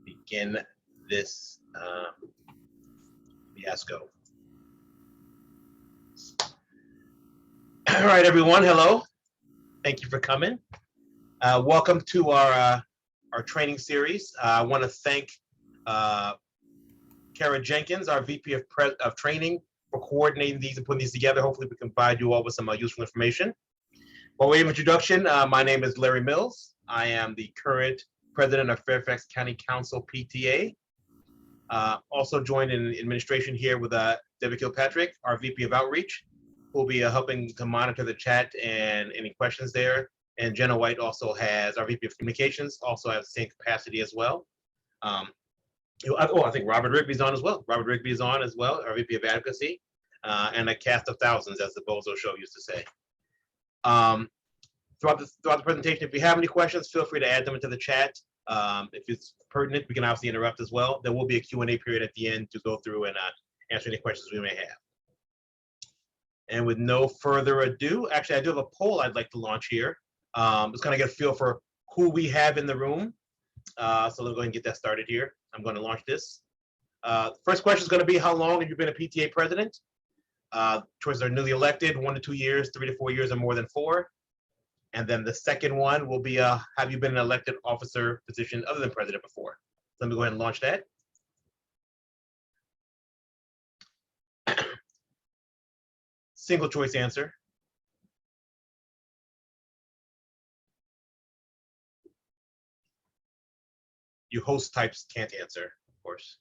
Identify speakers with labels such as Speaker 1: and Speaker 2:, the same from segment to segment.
Speaker 1: begin this fiasco. All right, everyone. Hello. Thank you for coming. Welcome to our training series. I want to thank Kara Jenkins, our VP of Training, for coordinating these and putting these together. Hopefully, we can provide you all with some useful information. By way of introduction, my name is Larry Mills. I am the current president of Fairfax County Council PTA. Also joined in administration here with Debbie Kilpatrick, our VP of Outreach, who will be helping to monitor the chat and any questions there. And Jenna White also has, our VP of Communications, also has the same capacity as well. I think Robert Rigby's on as well. Robert Rigby is on as well, our VP of Advocacy, and a cast of thousands, as the Bozo Show used to say. Throughout the presentation, if you have any questions, feel free to add them into the chat. If it's pertinent, we can obviously interrupt as well. There will be a Q&A period at the end to go through and answer any questions we may have. And with no further ado, actually, I do have a poll I'd like to launch here. Just kind of get a feel for who we have in the room. So let's go ahead and get that started here. I'm going to launch this. First question is going to be, how long have you been a PTA president? Choices are newly elected, 1 to 2 years, 3 to 4 years, or more than 4. And then the second one will be, have you been an elected officer position other than president before? Let me go ahead and launch that. Single choice answer. You host types can't answer, of course.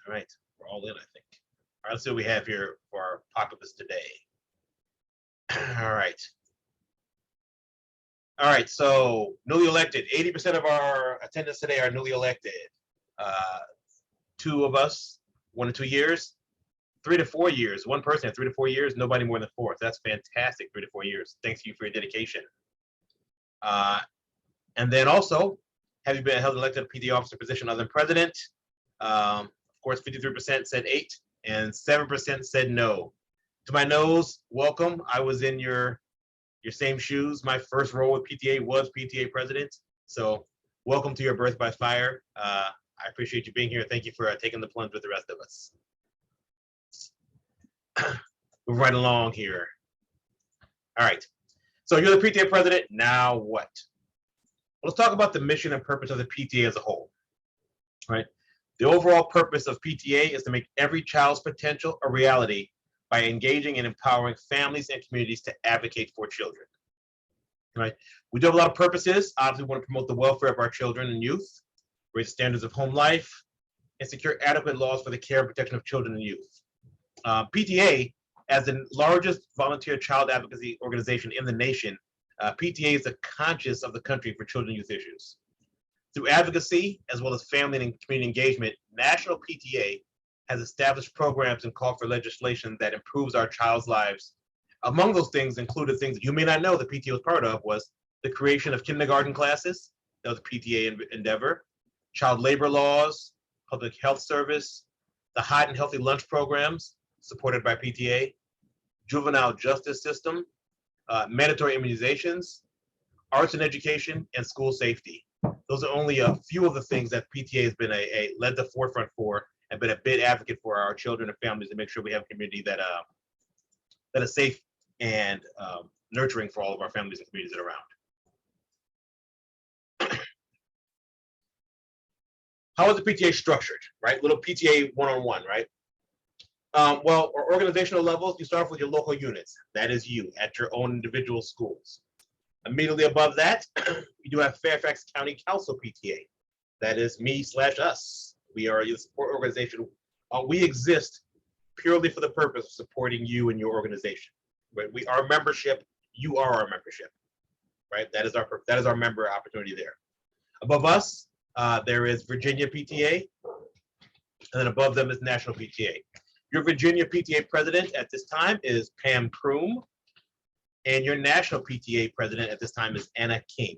Speaker 1: All right, we're all in, I think. All right, let's see what we have here for our populace today. All right. All right, so newly elected, 80% of our attendants today are newly elected. 2 of us, 1 to 2 years, 3 to 4 years. 1 person at 3 to 4 years, nobody more than 4. So that's fantastic, 3 to 4 years. Thanks to you for your dedication. And then also, have you been held elected a PTA officer position other than president? Of course, 53% said 8 and 7% said no. To my nose, welcome. I was in your same shoes. My first role with PTA was PTA president. So welcome to your birth by fire. I appreciate you being here. Thank you for taking the plunge with the rest of us. Move right along here. All right. So you're the PTA president. Now what? Let's talk about the mission and purpose of the PTA as a whole. All right. The overall purpose of PTA is to make every child's potential a reality by engaging and empowering families and communities to advocate for children. Right? We do have a lot of purposes. Obviously, we want to promote the welfare of our children and youth, raise standards of home life, and secure adequate laws for the care and protection of children and youth. PTA, as the largest volunteer child advocacy organization in the nation, PTA is the conscience of the country for children and youth issues. Through advocacy, as well as family and community engagement, National PTA has established programs and called for legislation that improves our child's lives. Among those things included things that you may not know the PTA was part of was the creation of kindergarten classes, that was a PTA endeavor, child labor laws, public health service, the hot and healthy lunch programs supported by PTA, juvenile justice system, mandatory immunizations, arts and education, and school safety. Those are only a few of the things that PTA has been led the forefront for and been a big advocate for our children and families to make sure we have a community that is safe and nurturing for all of our families and communities that are around. How is the PTA structured, right? Little PTA one-on-one, right? Well, our organizational levels, you start off with your local units. That is you at your own individual schools. Immediately above that, we do have Fairfax County Council PTA. That is me/us. We are a support organization. We exist purely for the purpose of supporting you and your organization. Right? We are membership. You are our membership. Right? That is our member opportunity there. Above us, there is Virginia PTA, and then above them is National PTA. Your Virginia PTA president at this time is Pam Kroom, and your National PTA president at this time is Anna King.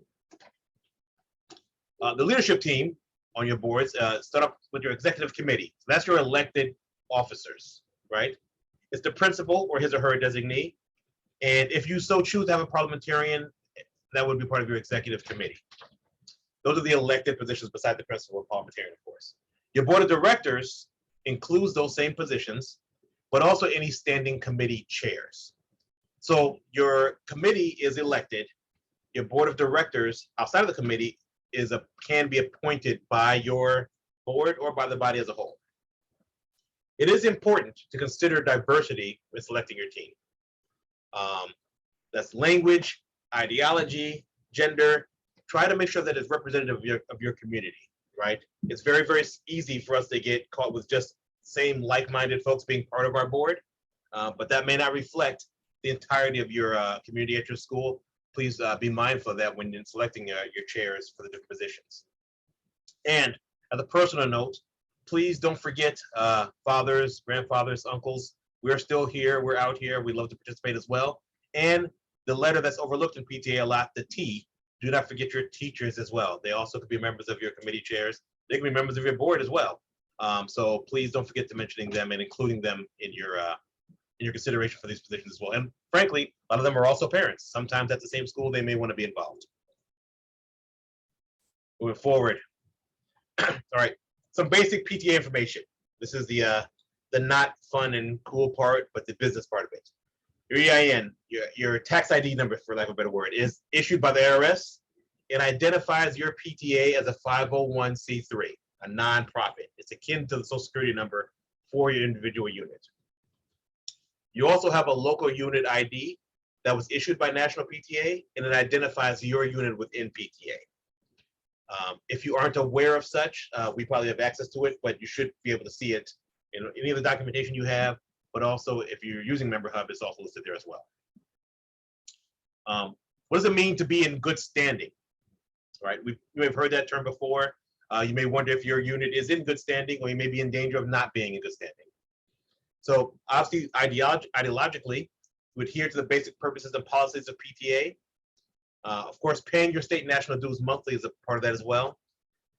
Speaker 1: The leadership team on your boards start up with your executive committee. So that's your elected officers, right? It's the principal or his or her designee. And if you so choose to have a parliamentarian, that would be part of your executive committee. Those are the elected positions beside the principal and parliamentarian, of course. Your board of directors includes those same positions, but also any standing committee chairs. So your committee is elected. Your board of directors outside of the committee can be appointed by your board or by the body as a whole. It is important to consider diversity when selecting your team. That's language, ideology, gender. Try to make sure that it's representative of your community, right? It's very, very easy for us to get caught with just same like-minded folks being part of our board, but that may not reflect the entirety of your community at your school. Please be mindful of that when you're selecting your chairs for the different positions. And as a personal note, please don't forget fathers, grandfathers, uncles. We're still here, we're out here, we love to participate as well. And the letter that's overlooked in PTA a lot, the T, do not forget your teachers as well. They also could be members of your committee chairs. They can be members of your board as well. So please don't forget to mentioning them and including them in your consideration for these positions as well. And frankly, a lot of them are also parents. Sometimes at the same school, they may want to be involved. Moving forward. All right, some basic PTA information. This is the not fun and cool part, but the business part of it. Your EIN, your tax ID number, for lack of a better word, is issued by the IRS. It identifies your PTA as a 501c3, a nonprofit. It's akin to the Social Security number for your individual unit. You also have a local unit ID that was issued by National PTA, and it identifies your unit within PTA. If you aren't aware of such, we probably have access to it, but you should be able to see it in any of the documentation you have, but also if you're using Member Hub, it's also listed there as well. What does it mean to be in good standing? Right, you may have heard that term before. You may wonder if your unit is in good standing, or you may be in danger of not being in good standing. So obviously, ideologically, you adhere to the basic purposes and policies of PTA. Of course, paying your state and national dues monthly is a part of that as well.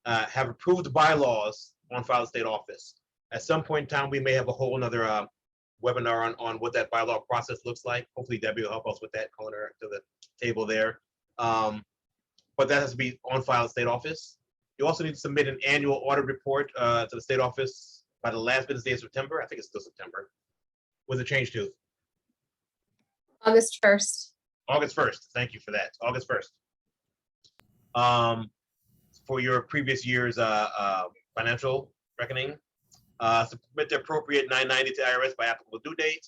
Speaker 1: Have approved bylaws on file at state office. At some point in time, we may have a whole another webinar on what that bylaw process looks like. Hopefully Debbie will help us with that, calling her to the table there. But that has to be on file at state office. You also need to submit an annual audit report to the state office by the last business day of September. I think it's still September. When's it changed to?
Speaker 2: August 1st.
Speaker 1: August 1st. Thank you for that. August 1st. For your previous year's financial reckoning. Submit the appropriate 990 to IRS by applicable due date.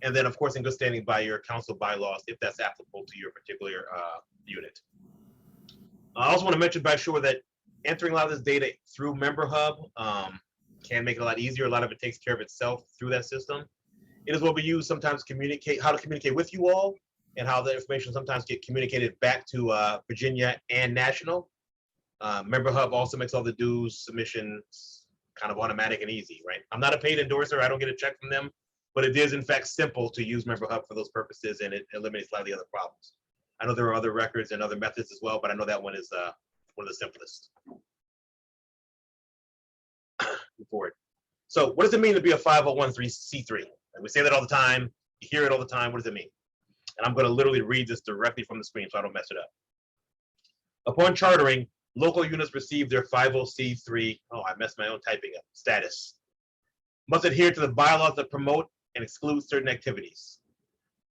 Speaker 1: And then, of course, in good standing by your council bylaws, if that's applicable to your particular unit. I also want to mention, by sure, that entering a lot of this data through Member Hub can make it a lot easier. A lot of it takes care of itself through that system. It is what we use sometimes how to communicate with you all, and how the information sometimes get communicated back to Virginia and national. Member Hub also makes all the dues submissions kind of automatic and easy, right? I'm not a paid endorser. I don't get a check from them, but it is in fact simple to use Member Hub for those purposes, and it eliminates a lot of the other problems. I know there are other records and other methods as well, but I know that one is one of the simplest. Move forward. So what does it mean to be a 501c3? And we say that all the time. You hear it all the time. What does it mean? And I'm going to literally read this directly from the screen so I don't mess it up. Upon chartering, local units receive their 50c3, I messed my own typing up, status. Must adhere to the bylaws that promote and exclude certain activities.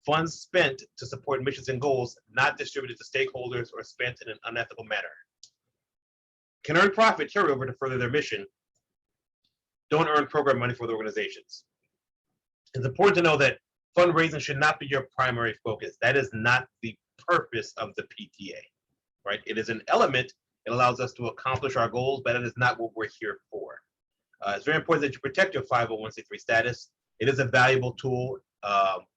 Speaker 1: Funds spent to support missions and goals not distributed to stakeholders or spent in an unethical manner. Can earn profit carryover to further their mission. Don't earn program money for the organizations. It's important to know that fundraising should not be your primary focus. That is not the purpose of the PTA, right? It is an element. It allows us to accomplish our goals, but it is not what we're here for. It's very important that you protect your 501c3 status. It is a valuable tool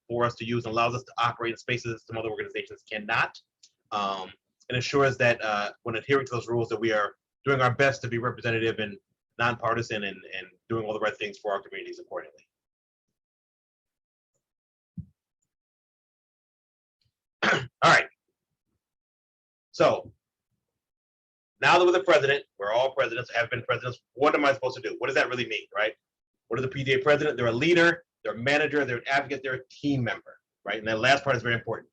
Speaker 1: for us to use and allows us to operate in spaces that some other organizations cannot. It ensures that when adhering to those rules, that we are doing our best to be representative and nonpartisan and doing all the right things for our communities accordingly. All right. So now that we're the president, we're all presidents, have been presidents. What am I supposed to do? What does that really mean, right? What is the PTA president? They're a leader. they're a manager, they're an advocate, they're a team member, right? And that last part is very important.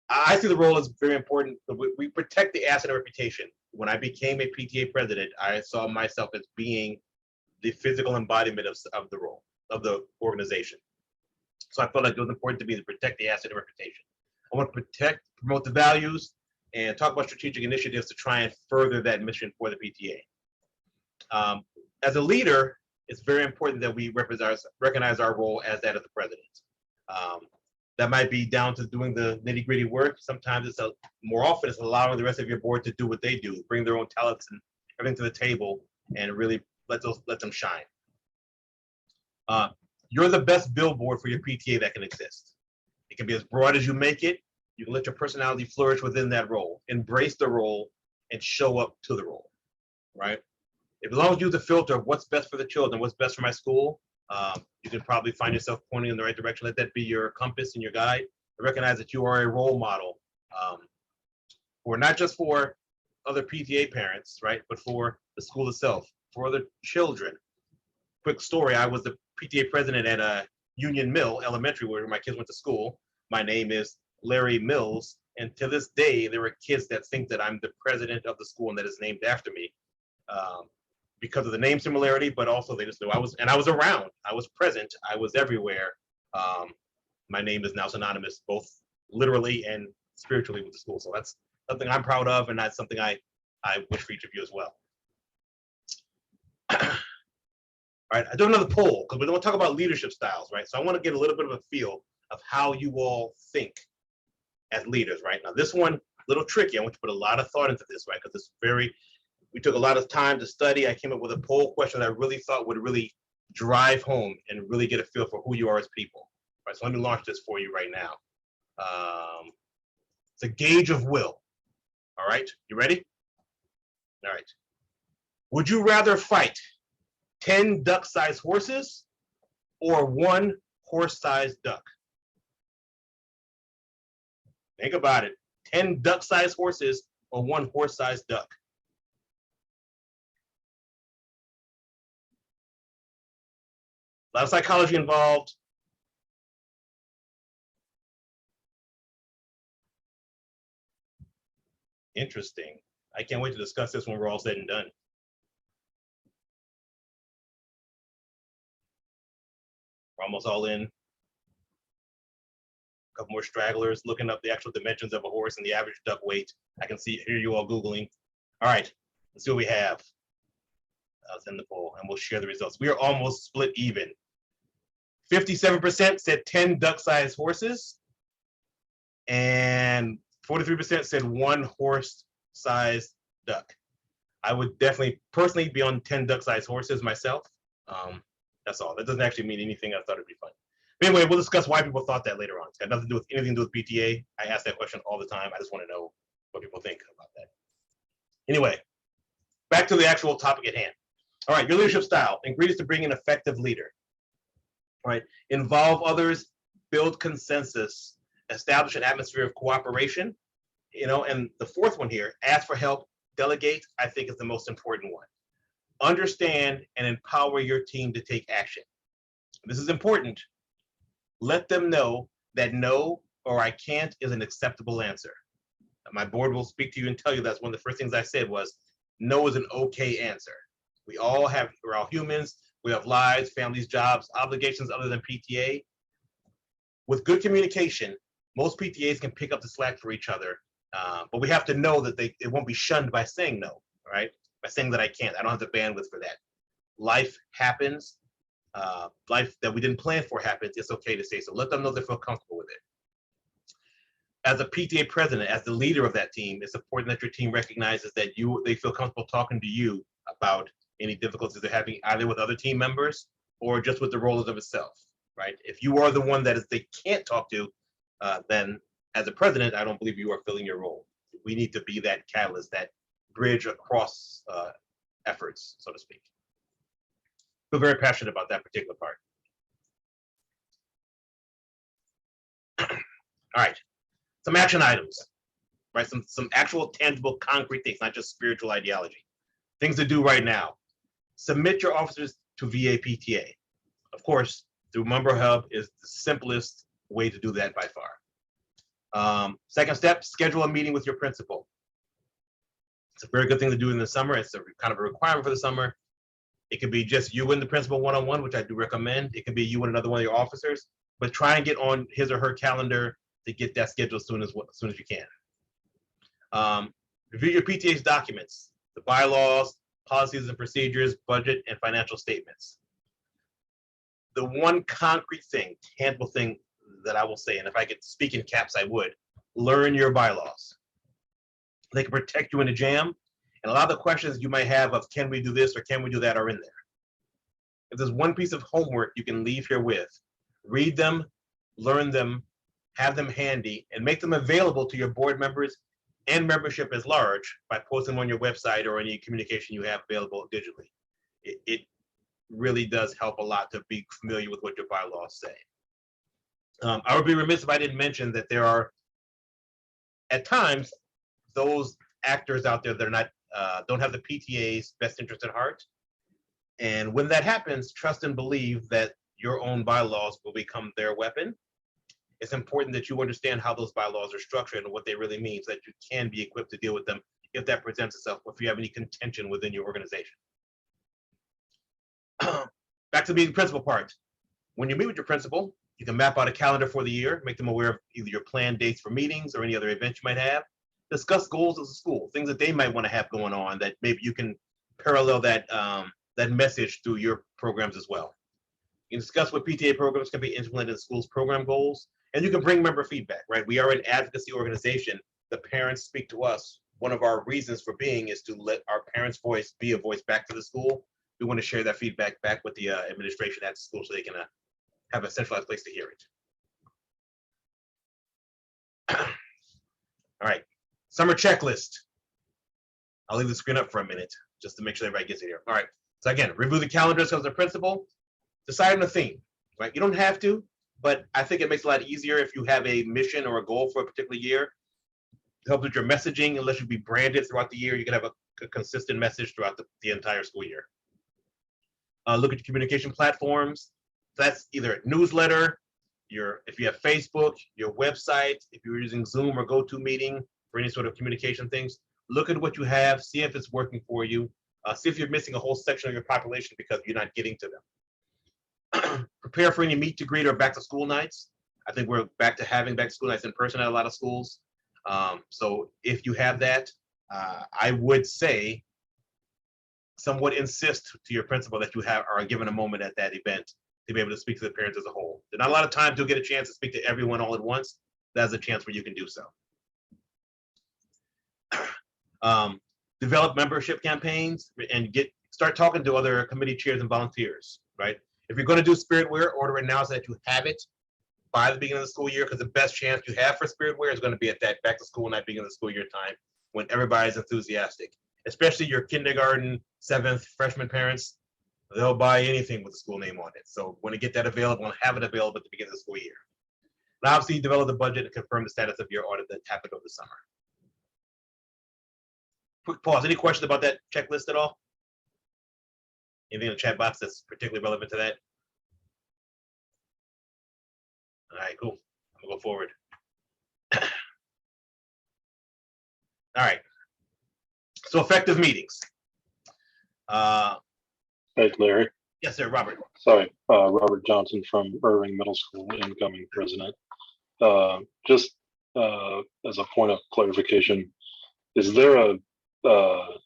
Speaker 1: I see the role as very important. We protect the asset and reputation. When I became a PTA president, I saw myself as being the physical embodiment of the role, of the organization. So I felt like it was important to me to protect the asset and reputation. I want to protect, promote the values, and talk about strategic initiatives to try and further that mission for the PTA. As a leader, it's very important that we recognize our role as that of the president. That might be down to doing the nitty-gritty work. Sometimes more often it's allowing the rest of your board to do what they do, bring their own talents and everything to the table, and really let them shine. You're the best billboard for your PTA that can exist. It can be as broad as you make it. You can let your personality flourish within that role, embrace the role, and show up to the role, right? As long as you use the filter of what's best for the children, what's best for my school, you can probably find yourself pointing in the right direction. Let that be your compass and your guide. Recognize that you are a role model, for not just for other PTA parents, right, but for the school itself, for other children. Quick story, I was the PTA president at Union Mill Elementary, where my kids went to school. My name is Larry Mills, and to this day, there are kids that think that I'm the president of the school and that it's named after me. Because of the name similarity, but also they just know I was around, I was present, I was everywhere. My name is now synonymous, both literally and spiritually, with the school. So that's something I'm proud of, and that's something I wish for each of you as well. All right, I do another poll because we don't talk about leadership styles, right? So I want to get a little bit of a feel of how you all think as leaders, right? Now this one, a little tricky. I want you to put a lot of thought into this, right? Because it's we took a lot of time to study. I came up with a poll question that I really thought would really drive home and really get a feel for who you are as people. All right, so let me launch this for you right now. It's a gauge of will. All right, you ready? All right. Would you rather fight 10 duck-sized horses or 1 horse-sized duck? Think about it. 10 duck-sized horses or 1 horse-sized duck? A lot of psychology involved. Interesting. I can't wait to discuss this when we're all said and done. We're almost all in. A couple more stragglers looking up the actual dimensions of a horse and the average duck weight. I can hear you all Googling. All right, let's see what we have. I'll send the poll and we'll share the results. We are almost split even. 57% said 10 duck-sized horses, and 43% said 1 horse-sized duck. I would definitely personally be on 10 duck-sized horses myself. That's all. That doesn't actually mean anything. I thought it'd be fun. But anyway, we'll discuss why people thought that later on. It's got nothing to do with anything to do with PTA. I ask that question all the time. I just want to know what people think about that. Anyway, back to the actual topic at hand. All right, your leadership style. Ingredients to bring an effective leader. All right, involve others, build consensus, establish an atmosphere of cooperation. And the fourth one here, ask for help, delegate, I think is the most important one. Understand and empower your team to take action. This is important. Let them know that no or I can't is an acceptable answer. My board will speak to you and tell you that's one of the first things I said was no is an okay answer. We're all humans. We have lives, families, jobs, obligations other than PTA. With good communication, most PTAs can pick up the slack for each other, but we have to know that it won't be shunned by saying no, right? By saying that I can't, I don't have the bandwidth for that. Life happens. Life that we didn't plan for happens. It's okay to say so. Let them know they feel comfortable with it. As a PTA president, as the leader of that team, it's important that your team recognizes that they feel comfortable talking to you about any difficulties they're having either with other team members or just with the roles of itself, right? If you are the one that they can't talk to, then as a president, I don't believe you are filling your role. We need to be that catalyst, that bridge across efforts, so to speak. I feel very passionate about that particular part. All right, some action items, right? Some actual tangible concrete things, not just spiritual ideology. Things to do right now. Submit your officers to VA PTA. Of course, through Member Hub is the simplest way to do that by far. Second step, schedule a meeting with your principal. It's a very good thing to do in the summer. It's a kind of a requirement for the summer. It could be just you and the principal one-on-one, which I do recommend. It could be you and another one of your officers, but try and get on his or her calendar to get that scheduled as soon as you can. Review your PTA's documents, the bylaws, policies and procedures, budget, and financial statements. The one concrete thing, tangible thing that I will say, and if I could speak in caps, I would, learn your bylaws. They can protect you in a jam. And a lot of the questions you might have of can we do this or can we do that are in there. If there's one piece of homework you can leave here with, read them, learn them, have them handy, and make them available to your board members and membership at large by posting them on your website or any communication you have available digitally. It really does help a lot to be familiar with what your bylaws say. I would be remiss if I didn't mention that there are, at times, those actors out there that are not don't have the PTA's best interest at heart. And when that happens, trust and believe that your own bylaws will become their weapon. It's important that you understand how those bylaws are structured and what they really mean so that you can be equipped to deal with them if that presents itself, or if you have any contention within your organization. Back to the meeting principal part. When you meet with your principal, you can map out a calendar for the year, make them aware of either your planned dates for meetings or any other events you might have. Discuss goals as a school, things that they might want to have going on that maybe you can parallel that that message through your programs as well. You can discuss what PTA programs can be implemented in schools' program goals, and you can bring member feedback, right? We are an advocacy organization. The parents speak to us. One of our reasons for being is to let our parents' voice be a voice back to the school. We want to share that feedback back with the administration at the school so they can have a centralized place to hear it. All right. Summer checklist. I'll leave the screen up for a minute just to make sure everybody gets it here. All right. So again, review the calendars as a principal. Decide on a theme, right? You don't have to, but I think it makes it a lot easier if you have a mission or a goal for a particular year. It helps with your messaging. Unless you be branded throughout the year, you can have a consistent message throughout the entire school year. Look at your communication platforms. That's either a newsletter, if you have Facebook, your website, if you're using Zoom or GoToMeeting for any sort of communication things, look at what you have, see if it's working for you, see if you're missing a whole section of your population because you're not getting to them. Prepare for any meet to greet or back to school nights. I think we're back to having back to school nights in person at a lot of schools. So if you have that, I would say somewhat insist to your principal that you are given a moment at that event to be able to speak to the parents as a whole. There's not a lot of times you'll get a chance to speak to everyone all at once. That's a chance where you can do so. Develop membership campaigns and start talking to other committee chairs and volunteers, right? If you're going to do Spirit Wear, order it now so that you have it by the beginning of the school year, because the best chance you have for Spirit Wear is going to be at that back to school night, beginning of the school year time, when everybody's enthusiastic, especially your kindergarten, 7th, freshman parents. They'll buy anything with the school name on it. So when you get that available and have it available at the beginning of the school year. And obviously, develop the budget and confirm the status of your audit that happened over the summer. Quick pause. Any questions about that checklist at all? Anything in the chat box that's particularly relevant to that? All right, cool. I'm gonna go forward. All right. So effective meetings.
Speaker 2: Hey, Larry.
Speaker 1: Yes, sir, Robert.
Speaker 2: Sorry, Robert Johnson from Irving Middle School, incoming president. Just as a point of clarification, is there a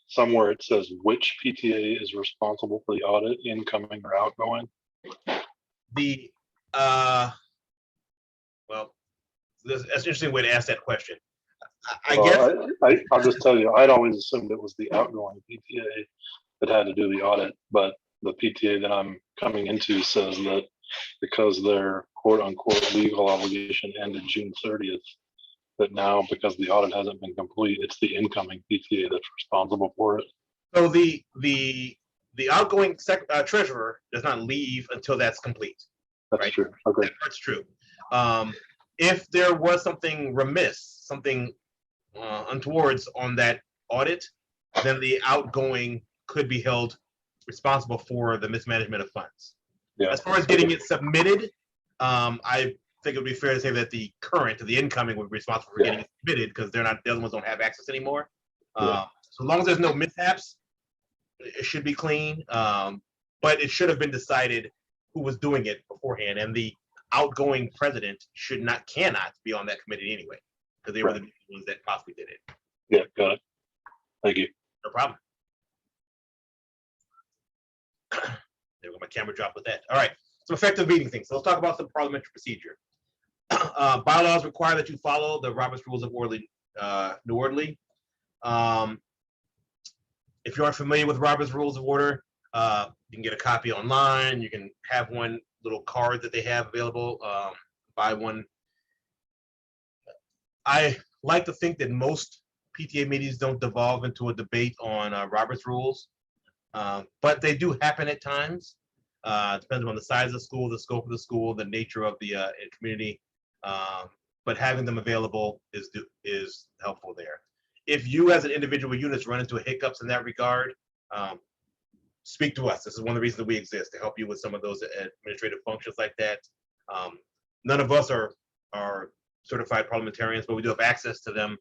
Speaker 2: somewhere it says which PTA is responsible for the audit, incoming or outgoing?
Speaker 1: The well, that's an interesting way to ask that question. I guess
Speaker 2: I'll just tell you, I'd always assumed it was the outgoing PTA that had to do the audit, but the PTA that I'm coming into says that because their quote unquote legal obligation ended June 30th, that now because the audit hasn't been complete, it's the incoming PTA that's responsible for it.
Speaker 1: So the outgoing treasurer does not leave until that's complete.
Speaker 2: That's
Speaker 1: right?
Speaker 2: true. Okay.
Speaker 1: That's true. If there was something remiss, something untowards on that audit, then the outgoing could be held responsible for the mismanagement of funds.
Speaker 2: Yeah.
Speaker 1: As far as getting it submitted, I think it would be fair to say that the incoming would be responsible for getting it submitted because the other ones don't have access anymore. So long as there's no mishaps, it should be clean. But it should have been decided who was doing it beforehand, and the outgoing president cannot be on that committee anyway, because they were the ones that possibly did it.
Speaker 2: Yeah, got it. Thank you.
Speaker 1: No problem. There we go. My camera dropped with that. All right. Some effective meeting things. So let's talk about some parliamentary procedure. Bylaws require that you follow the Robert's Rules of New Orderly. If you aren't familiar with Robert's Rules of Order, you can get a copy online. You can have one little card that they have available. Buy one. I like to think that most PTA meetings don't devolve into a debate on Robert's Rules, but they do happen at times. Depends on the size of the school, the scope of the school, the nature of the community. But having them available is helpful there. If you as an individual unit run into hiccups in that regard, speak to us. This is one of the reasons that we exist, to help you with some of those administrative functions like that. None of us are certified parliamentarians, but we do have access to them.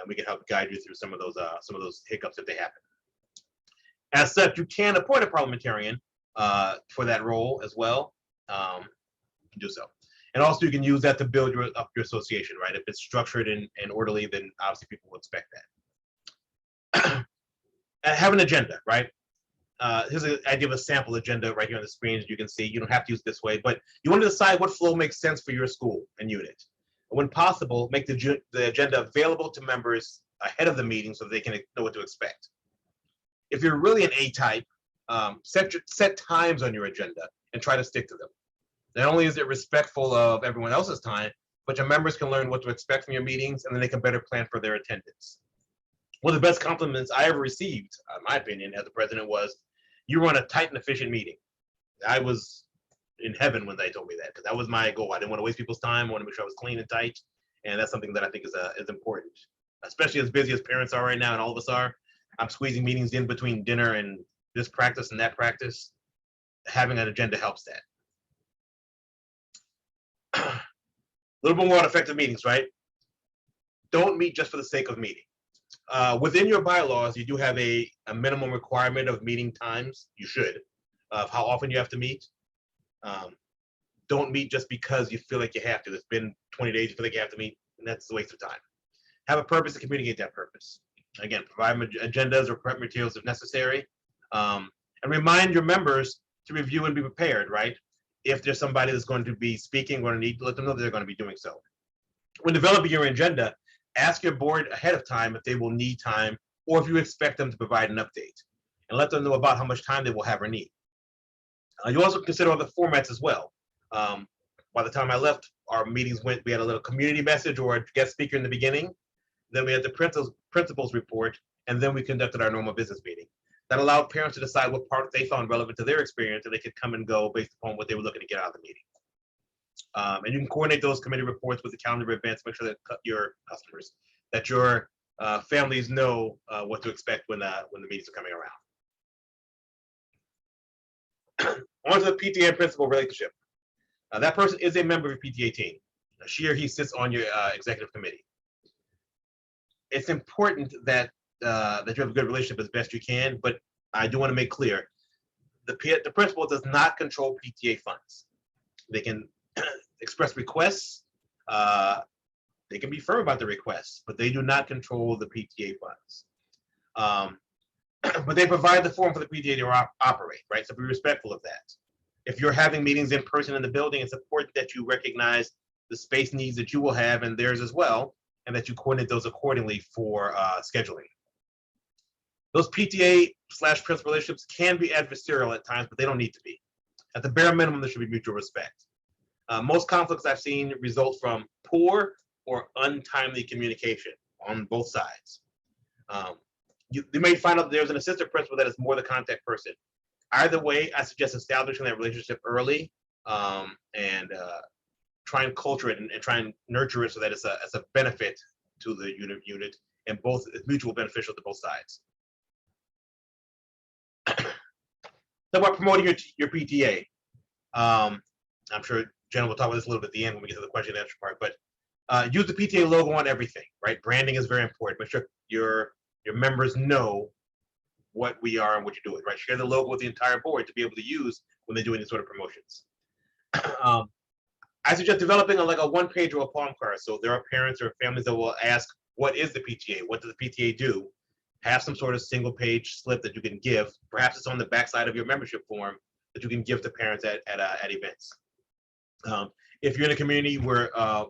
Speaker 1: We can help guide you through some of those hiccups if they happen. As such, you can appoint a parliamentarian for that role as well. You can do so. And also you can use that to build up your association, right? If it's structured and orderly, then obviously people will expect that. Have an agenda, right? Here's an idea of a sample agenda right here on the screen, as you can see. You don't have to use it this way, but you want to decide what flow makes sense for your school and unit. When possible, make the agenda available to members ahead of the meeting so they can know what to expect. If you're really an A-type, set times on your agenda and try to stick to them. Not only is it respectful of everyone else's time, but your members can learn what to expect from your meetings, and then they can better plan for their attendance. One of the best compliments I ever received, in my opinion, as the president was, "You run a tight and efficient meeting." I was in heaven when they told me that, because that was my goal. I didn't want to waste people's time. I wanted to make sure I was clean and tight, and that's something that I think is important, especially as busy as parents are right now, and all of us are. I'm squeezing meetings in between dinner and this practice and that practice. Having an agenda helps that. A little bit more on effective meetings, right? Don't meet just for the sake of meeting. Within your bylaws, you do have a minimum requirement of meeting times. You should, of how often you have to meet. Don't meet just because you feel like you have to. It's been 20 days, you feel like you have to meet, and that's a waste of time. Have a purpose and communicate that purpose. Again, provide agendas or prep materials if necessary. And remind your members to review and be prepared, right? If there's somebody that's going to be speaking, we're going to need to let them know that they're going to be doing so. When developing your agenda, ask your board ahead of time if they will need time or if you expect them to provide an update, and let them know about how much time they will have or need. You also consider other formats as well. By the time I left, our meetings we had a little community message or a guest speaker in the beginning. Then we had the principals report, and then we conducted our normal business meeting. That allowed parents to decide what part they found relevant to their experience, and they could come and go based upon what they were looking to get out of the meeting. And you can coordinate those committee reports with the calendar of events, make sure that your customers, that your families know what to expect when the meetings are coming around. On to the PTA principal relationship. That person is a member of your PTA team. She or he sits on your executive committee. It's important that that you have a good relationship as best you can, but I do want to make clear, the principal does not control PTA funds. They can express requests, they can be firm about the requests, but they do not control the PTA funds. But they provide the forum for the PTA to operate, right? So be respectful of that. If you're having meetings in person in the building, it's important that you recognize the space needs that you will have and theirs as well, and that you coordinate those accordingly for scheduling. Those PTA/principal relationships can be adversarial at times, but they don't need to be. At the bare minimum, there should be mutual respect. Most conflicts I've seen result from poor or untimely communication on both sides. You may find out that there's an assistant principal that is more the contact person. Either way, I suggest establishing that relationship early and try and culture it and try and nurture it so that it's a benefit to the unit and both it's mutual beneficial to both sides. Talk about promoting your PTA. I'm sure Jen will talk about this a little bit at the end when we get to the question and answer part, but use the PTA logo on everything, right? Branding is very important. Make sure your members know what we are and what you're doing, right? Share the logo with the entire board to be able to use when they do any sort of promotions. I suggest developing like a one-page or a palm card. So there are parents or families that will ask, what is the PTA? What does the PTA do? Have some sort of single-page slip that you can give. Perhaps it's on the backside of your membership form that you can give to parents at events. If you're in a community where a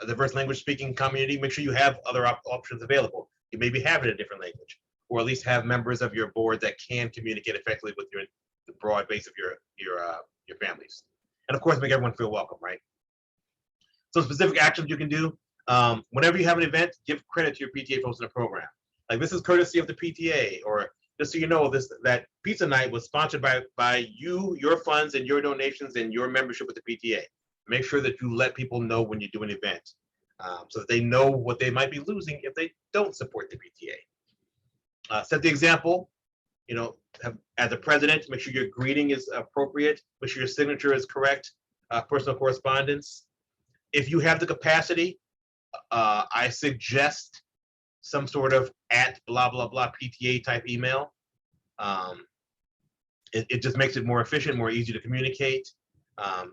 Speaker 1: diverse language speaking community, make sure you have other options available. You maybe have it in a different language, or at least have members of your board that can communicate effectively with the broad base of your families. And of course, make everyone feel welcome, right? So specific actions you can do. Whenever you have an event, give credit to your PTA folks in the program. Like, this is courtesy of the PTA, or just so you know, that pizza night was sponsored by you, your funds, and your donations, and your membership with the PTA. Make sure that you let people know when you do an event, so that they know what they might be losing if they don't support the PTA. Set the example. You know, as a president, make sure your greeting is appropriate. Make sure your signature is correct. Personal correspondence. If you have the capacity, I suggest some sort of @ blah blah blah PTA type email. It just makes it more efficient, more easy to communicate.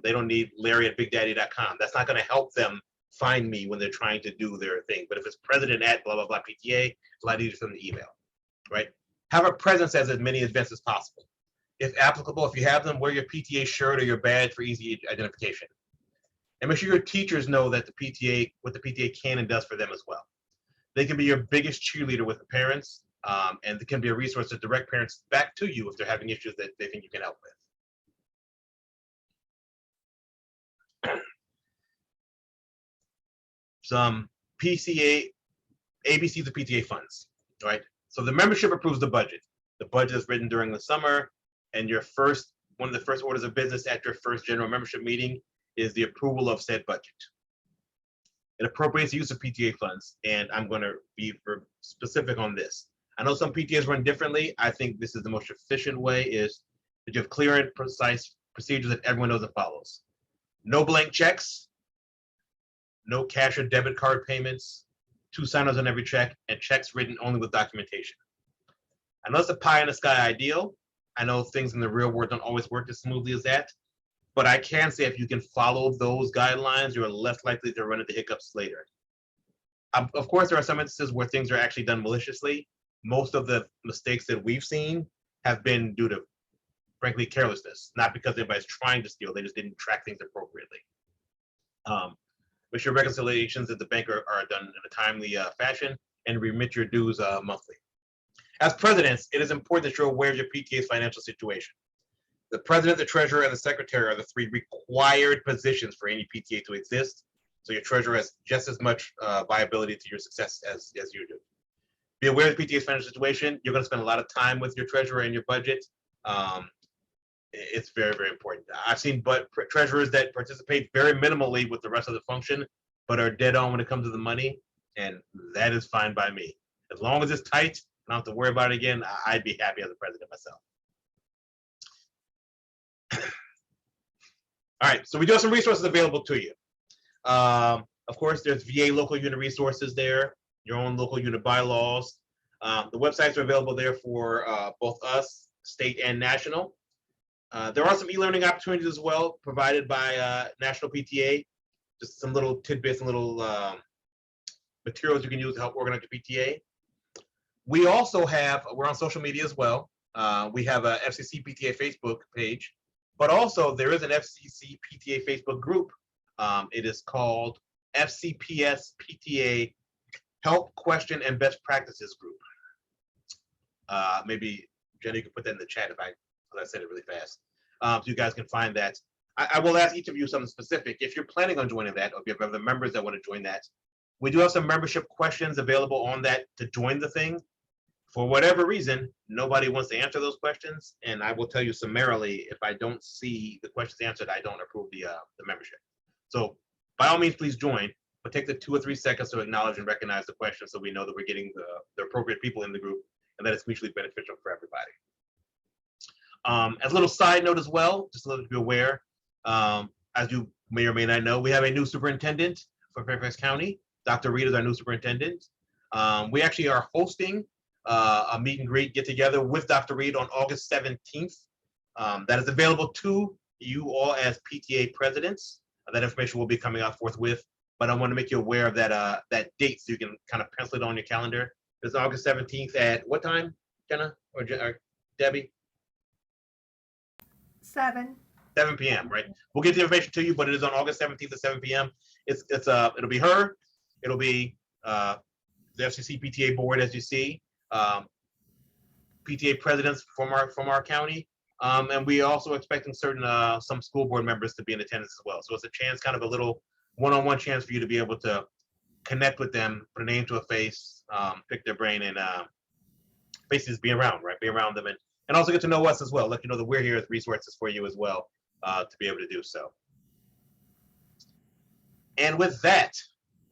Speaker 1: They don't need Larry@BigDaddy.com. That's not going to help them find me when they're trying to do their thing. But if it's president @ blah blah blah PTA, it's a lot easier for them to email, right? Have a presence at as many events as possible. If applicable, if you have them, wear your PTA shirt or your badge for easy identification. And make sure your teachers know that what the PTA can and does for them as well. They can be your biggest cheerleader with the parents, and they can be a resource to direct parents back to you if they're having issues that they think you can help with. Some PCA, ABCs of PTA funds, right? So the membership approves the budget. The budget is written during the summer, and one of the first orders of business at your first general membership meeting is the approval of said budget. It appropriates the use of PTA funds, and I'm going to be specific on this. I know some PTAs run differently. I think this is the most efficient way, is that you have clear and precise procedures that everyone knows and follows. No blank checks, no cash or debit card payments, 2 signers on every check, and checks written only with documentation. I know it's a pie in the sky ideal. I know things in the real world don't always work as smoothly as that, but I can say if you can follow those guidelines, you're less likely to run into hiccups later. Of course, there are some instances where things are actually done maliciously. Most of the mistakes that we've seen have been due to, frankly, carelessness, not because anybody's trying to steal. They just didn't track things appropriately. Make sure reconciliations at the bank are done in a timely fashion, and remit your dues monthly. As presidents, it is important that you're aware of your PTA's financial situation. The president, the treasurer, and the secretary are the 3 required positions for any PTA to exist. So your treasurer has just as much viability to your success as you do. Be aware of the PTA's financial situation. You're going to spend a lot of time with your treasurer and your budget. It's very, very important. I've seen treasurers that participate very minimally with the rest of the function, but are dead on when it comes to the money, and that is fine by me. As long as it's tight, I don't have to worry about it again, I'd be happy as a president myself. All right, so we do have some resources available to you. Of course, there's VA local unit resources there, your own local unit bylaws. The websites are available there for both us, state and national. There are some e-learning opportunities as well provided by National PTA, just some little tidbits and little materials you can use to help organize your PTA. We also we're on social media as well. We have a Fcc Pta Facebook page, but also there is an Fcc Pta Facebook group. It is called FCPS Pta Help, Question, and Best Practices Group. Maybe Jenny could put that in the chat if I said it really fast. So you guys can find that. I will ask each of you something specific. If you're planning on joining that, or if you have other members that want to join that, we do have some membership questions available on that to join the thing. For whatever reason, nobody wants to answer those questions, and I will tell you summarily, if I don't see the questions answered, I don't approve the membership. So by all means, please join, but take the 2 or 3 seconds to acknowledge and recognize the question so we know that we're getting the appropriate people in the group and that it's mutually beneficial for everybody. As a little side note as well, just to let you be aware, as you may or may not know, we have a new superintendent for Fairfax County. Dr. Reed is our new superintendent. We actually are hosting a meet and greet get together with Dr. Reed on August 17th. That is available to you all as PTA presidents. That information will be coming out forthwith, but I want to make you aware of that that date so you can kind of pencil it on your calendar. It's August 17th at what time, Jenna or Debbie?
Speaker 3: 7.
Speaker 1: 7 p.m. Right? We'll get the information to you, but it is on August 17th at 7 p.m. It'll be her. It'll be the Fcc PTA board, as you see, PTA presidents from our county, and we also expecting some school board members to be in attendance as well. So it's a chance, kind of a little one-on-one chance for you to be able to connect with them, put a name to a face, pick their brain, and basically be around, right? Be around them, and also get to know us as well. Let you know that we're here as resources for you as well, to be able to do so. And with that,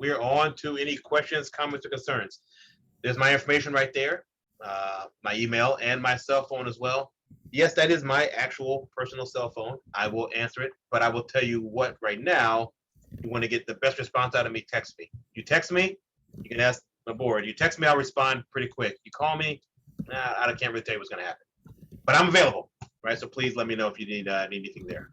Speaker 1: we are on to any questions, comments, or concerns. There's my information right there, my email and my cell phone as well. Yes, that is my actual personal cell phone. I will answer it, but I will tell you what right now, you want to get the best response out of me, text me. You text me, you can ask the board. You text me, I'll respond pretty quick. You call me, I can't really tell you what's going to happen. But I'm available, right? So please let me know if you need anything there.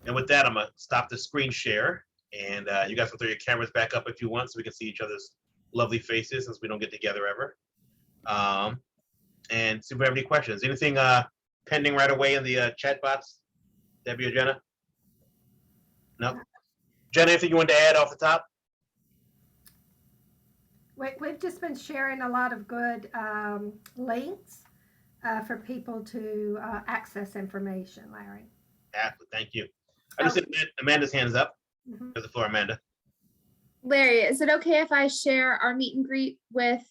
Speaker 1: And with that, I'm going to stop the screen share. And you guys can throw your cameras back up if you want so we can see each other's lovely faces since we don't get together ever. And see if we have any questions. Anything pending right away in the chat box, Debbie or Jenna? No? Jenna, anything you wanted to add off the top?
Speaker 3: We've just been sharing a lot of good links for people to access information, Larry.
Speaker 1: Thank you. I just said Amanda's hand is up.
Speaker 3: Mm-hmm.
Speaker 1: There's the floor, Amanda.
Speaker 4: Larry, is it okay if I share our meet and greet with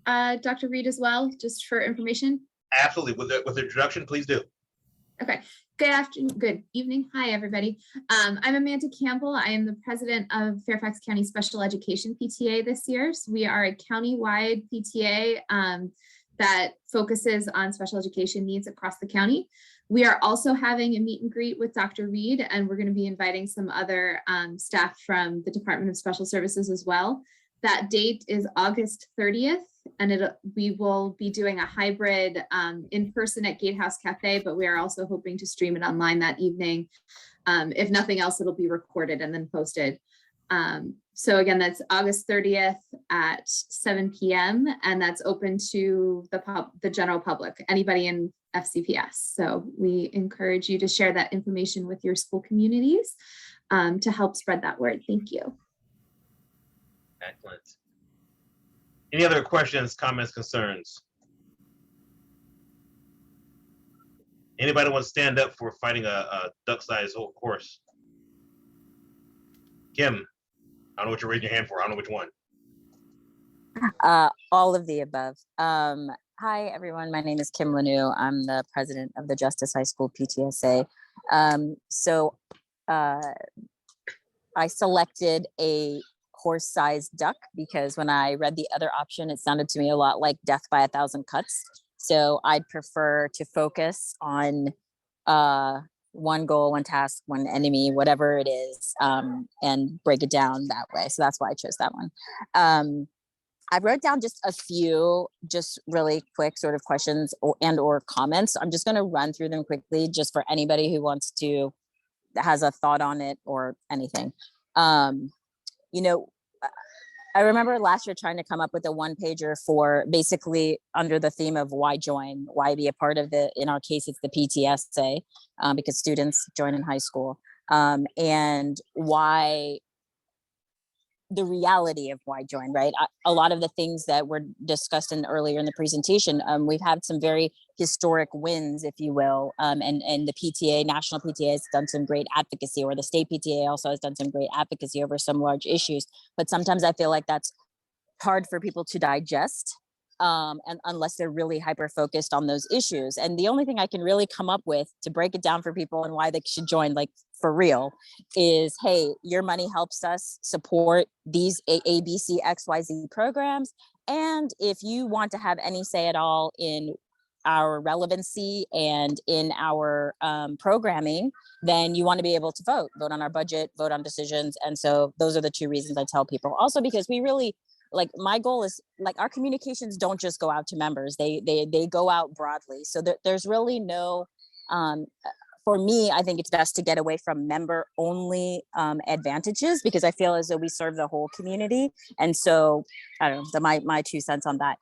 Speaker 4: Dr. Reed as well, just for information?
Speaker 1: Absolutely. With the introduction, please do.
Speaker 4: Okay. Good afternoon. Good evening. Hi, everybody. I'm Amanda Campbell. I am the president of Fairfax County Special Education PTA this year. So we are a county-wide PTA that focuses on special education needs across the county. We are also having a meet and greet with Dr. Reed, and we're going to be inviting some other staff from the Department of Special Services as well. That date is August 30th, and we will be doing a hybrid in person at Gatehouse Cafe, but we are also hoping to stream it online that evening. If nothing else, it'll be recorded and then posted. So again, that's August 30th at 7 p.m. and that's open to the general public, anybody in FCPS. So we encourage you to share that information with your school communities to help spread that word. Thank you.
Speaker 1: Excellent. Any other questions, comments, concerns? Anybody want to stand up for fighting a duck-sized horse? Kim, I don't know what you're raising your hand for. I don't know which one.
Speaker 5: All of the above. Hi, everyone. My name is Kim Lanu. I'm the president of the Justice High School PTSA. I selected a horse-sized duck because when I read the other option, it sounded to me a lot like death by a thousand cuts. So I'd prefer to focus on one goal, one task, one enemy, whatever it is, and break it down that way. So that's why I chose that one. I wrote down just a few, just really quick sort of questions or comments. I'm just going to run through them quickly, just for anybody who has a thought on it or anything. I remember last year trying to come up with a one-pager for basically under the theme of why join, why be a part of it. In our case, it's the PTSA because students join in high school, and why the reality of why join, right? A lot of the things that were discussed earlier in the presentation, we've had some very historic wins, if you will, and the PTA, National PTA has done some great advocacy, or the state PTA also has done some great advocacy over some large issues. But sometimes I feel like that's hard for people to digest, and unless they're really hyper-focused on those issues. And the only thing I can really come up with to break it down for people and why they should join, like for real, is, hey, your money helps us support these A, B, C, X, Y, Z programs. And if you want to have any say at all in our relevancy and in our programming, then you want to be able to vote on our budget, vote on decisions. And so those are the two reasons I tell people. Also, because we really, like, my goal is, like, our communications don't just go out to members, they go out broadly. So there's really no, for me, I think it's best to get away from member only advantages, because I feel as though we serve the whole community. And so I don't know, my 2 cents on that.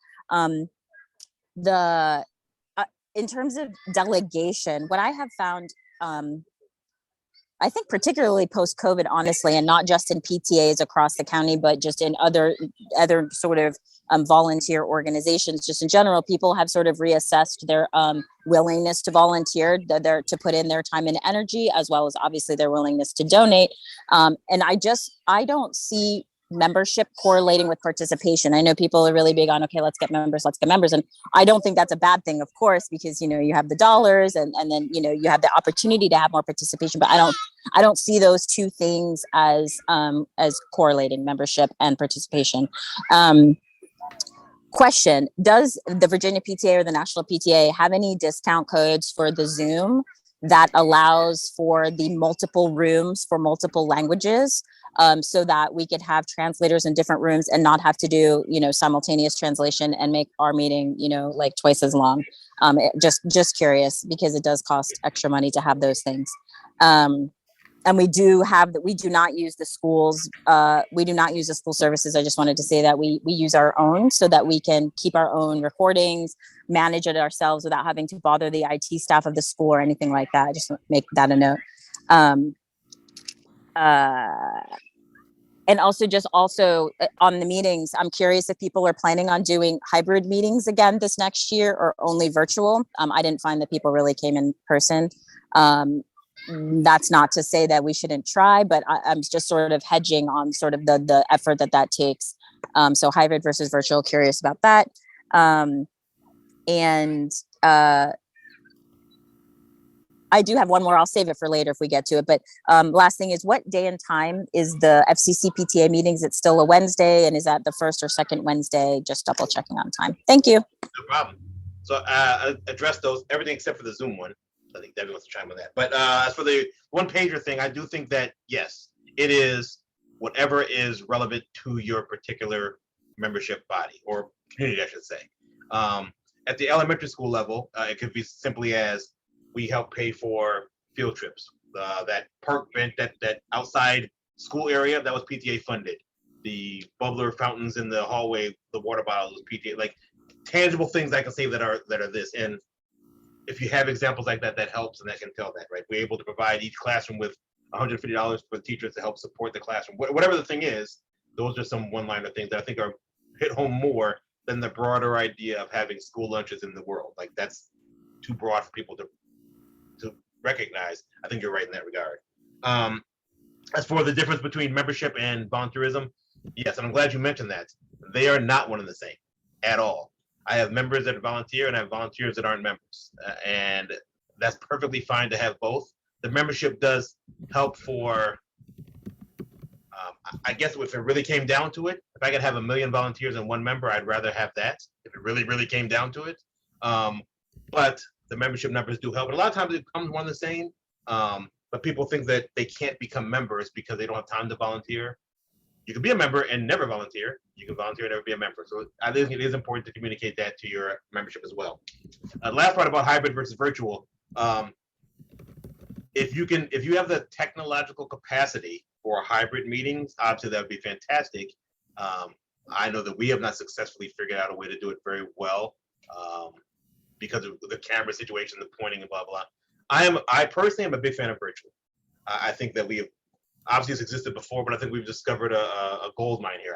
Speaker 5: In terms of delegation, what I have found, I think particularly post-COVID, honestly, and not just in PTAs across the county, but just in other sort of volunteer organizations, just in general, people have sort of reassessed their willingness to volunteer, to put in their time and energy, as well as obviously their willingness to donate. And I don't see membership correlating with participation. I know people are really big on, okay, let's get members. And I don't think that's a bad thing, of course, because, you know, you have the dollars and then, you know, you have the opportunity to have more participation, but I don't see those two things as correlating, membership and participation. Question, does the Virginia PTA or the National PTA have any discount codes for the Zoom that allows for the multiple rooms for multiple languages, so that we could have translators in different rooms and not have to do, you know, simultaneous translation and make our meeting, you know, like twice as long? Just curious, because it does cost extra money to have those things. And we do not use the schools. We do not use the school services. I just wanted to say that we use our own, so that we can keep our own recordings, manage it ourselves without having to bother the IT staff of the school or anything like that. I just make that a note. And also on the meetings, I'm curious if people are planning on doing hybrid meetings again this next year or only virtual. I didn't find that people really came in person. That's not to say that we shouldn't try, but I'm just sort of hedging on sort of the effort that takes. So hybrid versus virtual, curious about that. I do have one more. I'll save it for later if we get to it. But last thing is, what day and time is the FCC PTA meetings? It's still a Wednesday, and is that the first or second Wednesday? Just double checking on time. Thank you.
Speaker 1: No problem. So I address those, everything except for the Zoom one. I think Debbie wants to chime on that. But as for the one pager thing, I do think that, yes, it is whatever is relevant to your particular membership body or community, I should say. At the elementary school level, it could be simply as, we help pay for field trips. That park bench, that outside school area, that was PTA funded. The bubbler fountains in the hallway, the water bottles was PTA, like tangible things I can say that are this. And if you have examples like that, that helps, and that can tell that, right? We're able to provide each classroom with $150 for the teachers to help support the classroom. Whatever the thing is, those are some one-liner things that I think are hit home more than the broader idea of having school lunches in the world. Like, that's too broad for people to recognize. I think you're right in that regard. As for the difference between membership and volunteerism, yes, and I'm glad you mentioned that. They are not one and the same at all. I have members that volunteer and I have volunteers that aren't members. And that's perfectly fine to have both. The membership does help for, I guess if it really came down to it, if I could have 1 million volunteers and 1 member, I'd rather have that, if it really, really came down to it. But the membership numbers do help. And a lot of times it becomes one and the same, but people think that they can't become members because they don't have time to volunteer. You can be a member and never volunteer. You can volunteer and never be a member. So I think it is important to communicate that to your membership as well. Last part about hybrid versus virtual. If you have the technological capacity for hybrid meetings, obviously that would be fantastic. I know that we have not successfully figured out a way to do it very well. Because of the camera situation, the pointing and blah, blah. I personally am a big fan of virtual. I think that we have, obviously it's existed before, but I think we've discovered a gold mine here.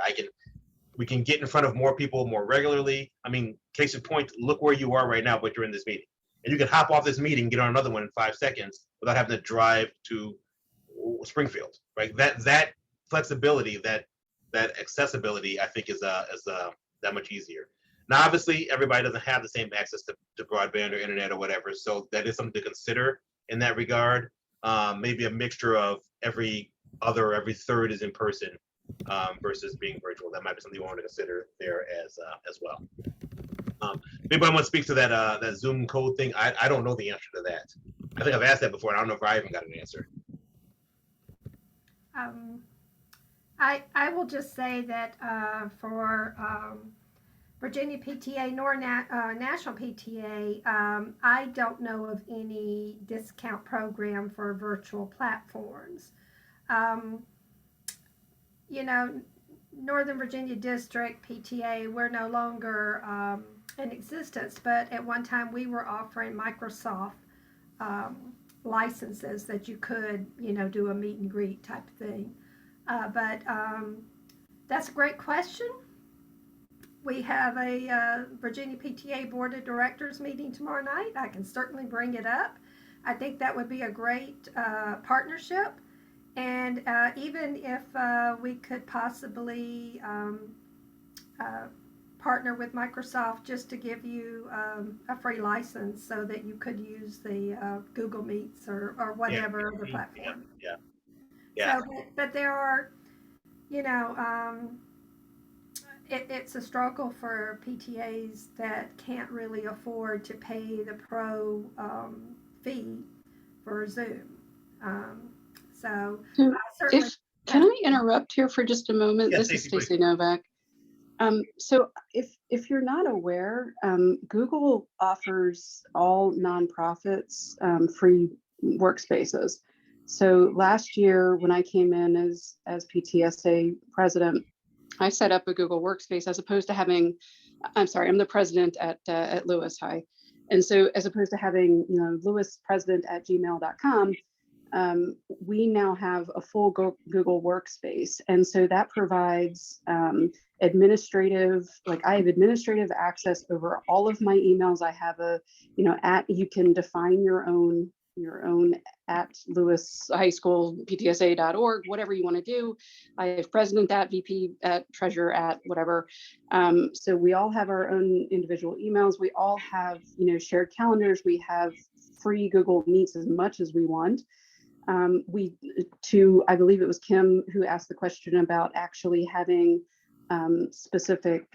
Speaker 1: We can get in front of more people more regularly. I mean, case in point, look where you are right now, but you're in this meeting. And you can hop off this meeting, get on another one in 5 seconds without having to drive to Springfield, right? That flexibility, that accessibility, I think is that much easier. Now, obviously, everybody doesn't have the same access to broadband or internet or whatever, so that is something to consider in that regard. Maybe a mixture of every third is in person versus being virtual. That might be something you want to consider there as well. Anybody want to speak to that that Zoom code thing? I don't know the answer to that. I think I've asked that before, and I don't know if I even got an answer.
Speaker 3: I will just say that for Virginia PTA nor National PTA, I don't know of any discount program for virtual platforms. You know, Northern Virginia District PTA, we're no longer in existence, but at one time we were offering Microsoft licenses that you could, you know, do a meet and greet type of thing. But that's a great question. We have a Virginia PTA Board of Directors meeting tomorrow night. I can certainly bring it up. I think that would be a great partnership. And even if we could possibly partner with Microsoft just to give you a free license so that you could use the Google Meets or whatever the platform.
Speaker 1: Yeah.
Speaker 3: So, but there are, you know, it's a struggle for PTAs that can't really afford to pay the pro fee for Zoom. So certainly.
Speaker 6: Can I interrupt here for just a moment?
Speaker 1: Yes,
Speaker 6: This is
Speaker 1: Stacey,
Speaker 6: Stacey Novak. So if you're not aware, Google offers all nonprofits free workspaces. So last year when I came in as PTSA president, I set up a Google workspace as opposed to having, I'm the president at Lewis High. And so as opposed to having, you know, lewispresident@gmail.com, we now have a full Google workspace. And so that provides administrative, like I have administrative access over all of my emails. I have a, you know, you can define your own at Lewis High School, ptsa.org, whatever you want to do. I have president at VP at treasurer at whatever. So we all have our own individual emails. We all have, you know, shared calendars. We have free Google Meets as much as we want. I believe it was Kim who asked the question about actually having specific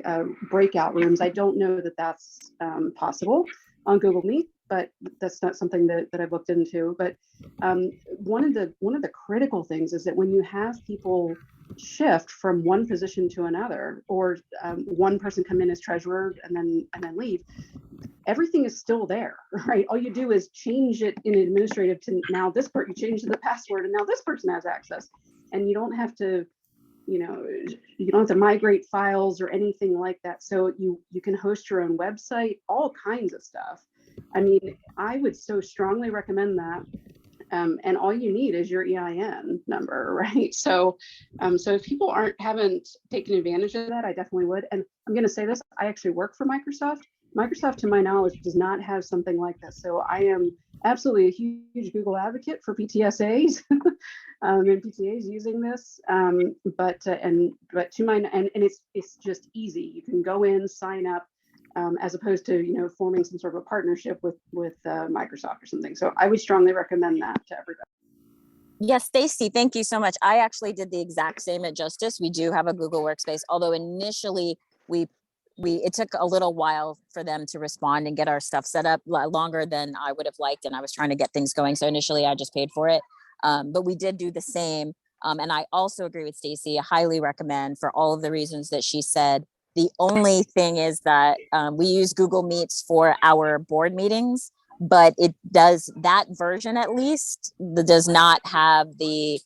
Speaker 6: breakout rooms. I don't know that that's possible on Google Meet, but that's not something that I've looked into. But one of the critical things is that when you have people shift from one position to another, or one person come in as treasurer and then leave, everything is still there, right? All you do is change it in administrative to now this part, you change the password and now this person has access, and you don't have to, you know, you don't have to migrate files or anything like that. So you can host your own website, all kinds of stuff. I mean, I would so strongly recommend that. And all you need is your EIN number, right? So, so if people haven't taken advantage of that, I definitely would. And I'm going to say this: I actually work for Microsoft. Microsoft, to my knowledge, does not have something like this. So I am absolutely a huge Google advocate for PTSAs and PTAs using this. But to my and it's just easy. You can go in, sign up. As opposed to, you know, forming some sort of a partnership with Microsoft or something. So I would strongly recommend that to everybody.
Speaker 5: Yes, Stacy, thank you so much. I actually did the exact same at Justice. We do have a Google Workspace, although initially it took a little while for them to respond and get our stuff set up, longer than I would have liked, and I was trying to get things going. So initially I just paid for it, but we did do the same. And I also agree with Stacy. I highly recommend, for all of the reasons that she said. The only thing is that we use Google Meets for our board meetings, but it does, that version at least, does not have the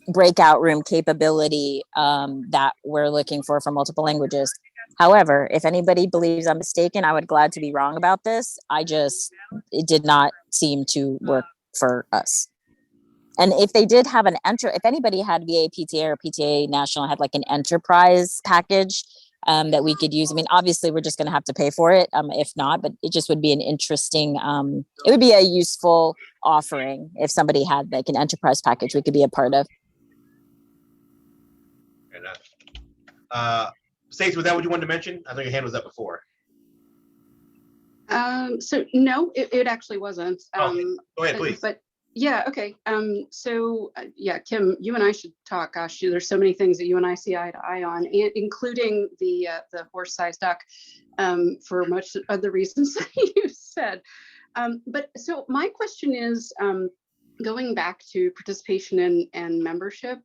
Speaker 5: breakout room capability that we're looking for multiple languages. However, if anybody believes I'm mistaken, I would glad to be wrong about this. It did not seem to work for us. And if they did have if anybody had VA PTA or PTA National had like an enterprise package that we could use, I mean, obviously we're just going to have to pay for it if not, but it just would be an interesting, it would be a useful offering if somebody had like an enterprise package we could be a part of.
Speaker 1: Fair enough. Stacey, was that what you wanted to mention? I think your hand was up before.
Speaker 6: So no, it actually wasn't.
Speaker 1: Okay. Go ahead, please.
Speaker 6: But Yeah, okay. Yeah, Kim, you and I should talk. Gosh, there's so many things that you and I see eye to eye on, and including the horse-sized duck, for much of the reasons that you said. But so my question is, going back to participation and membership.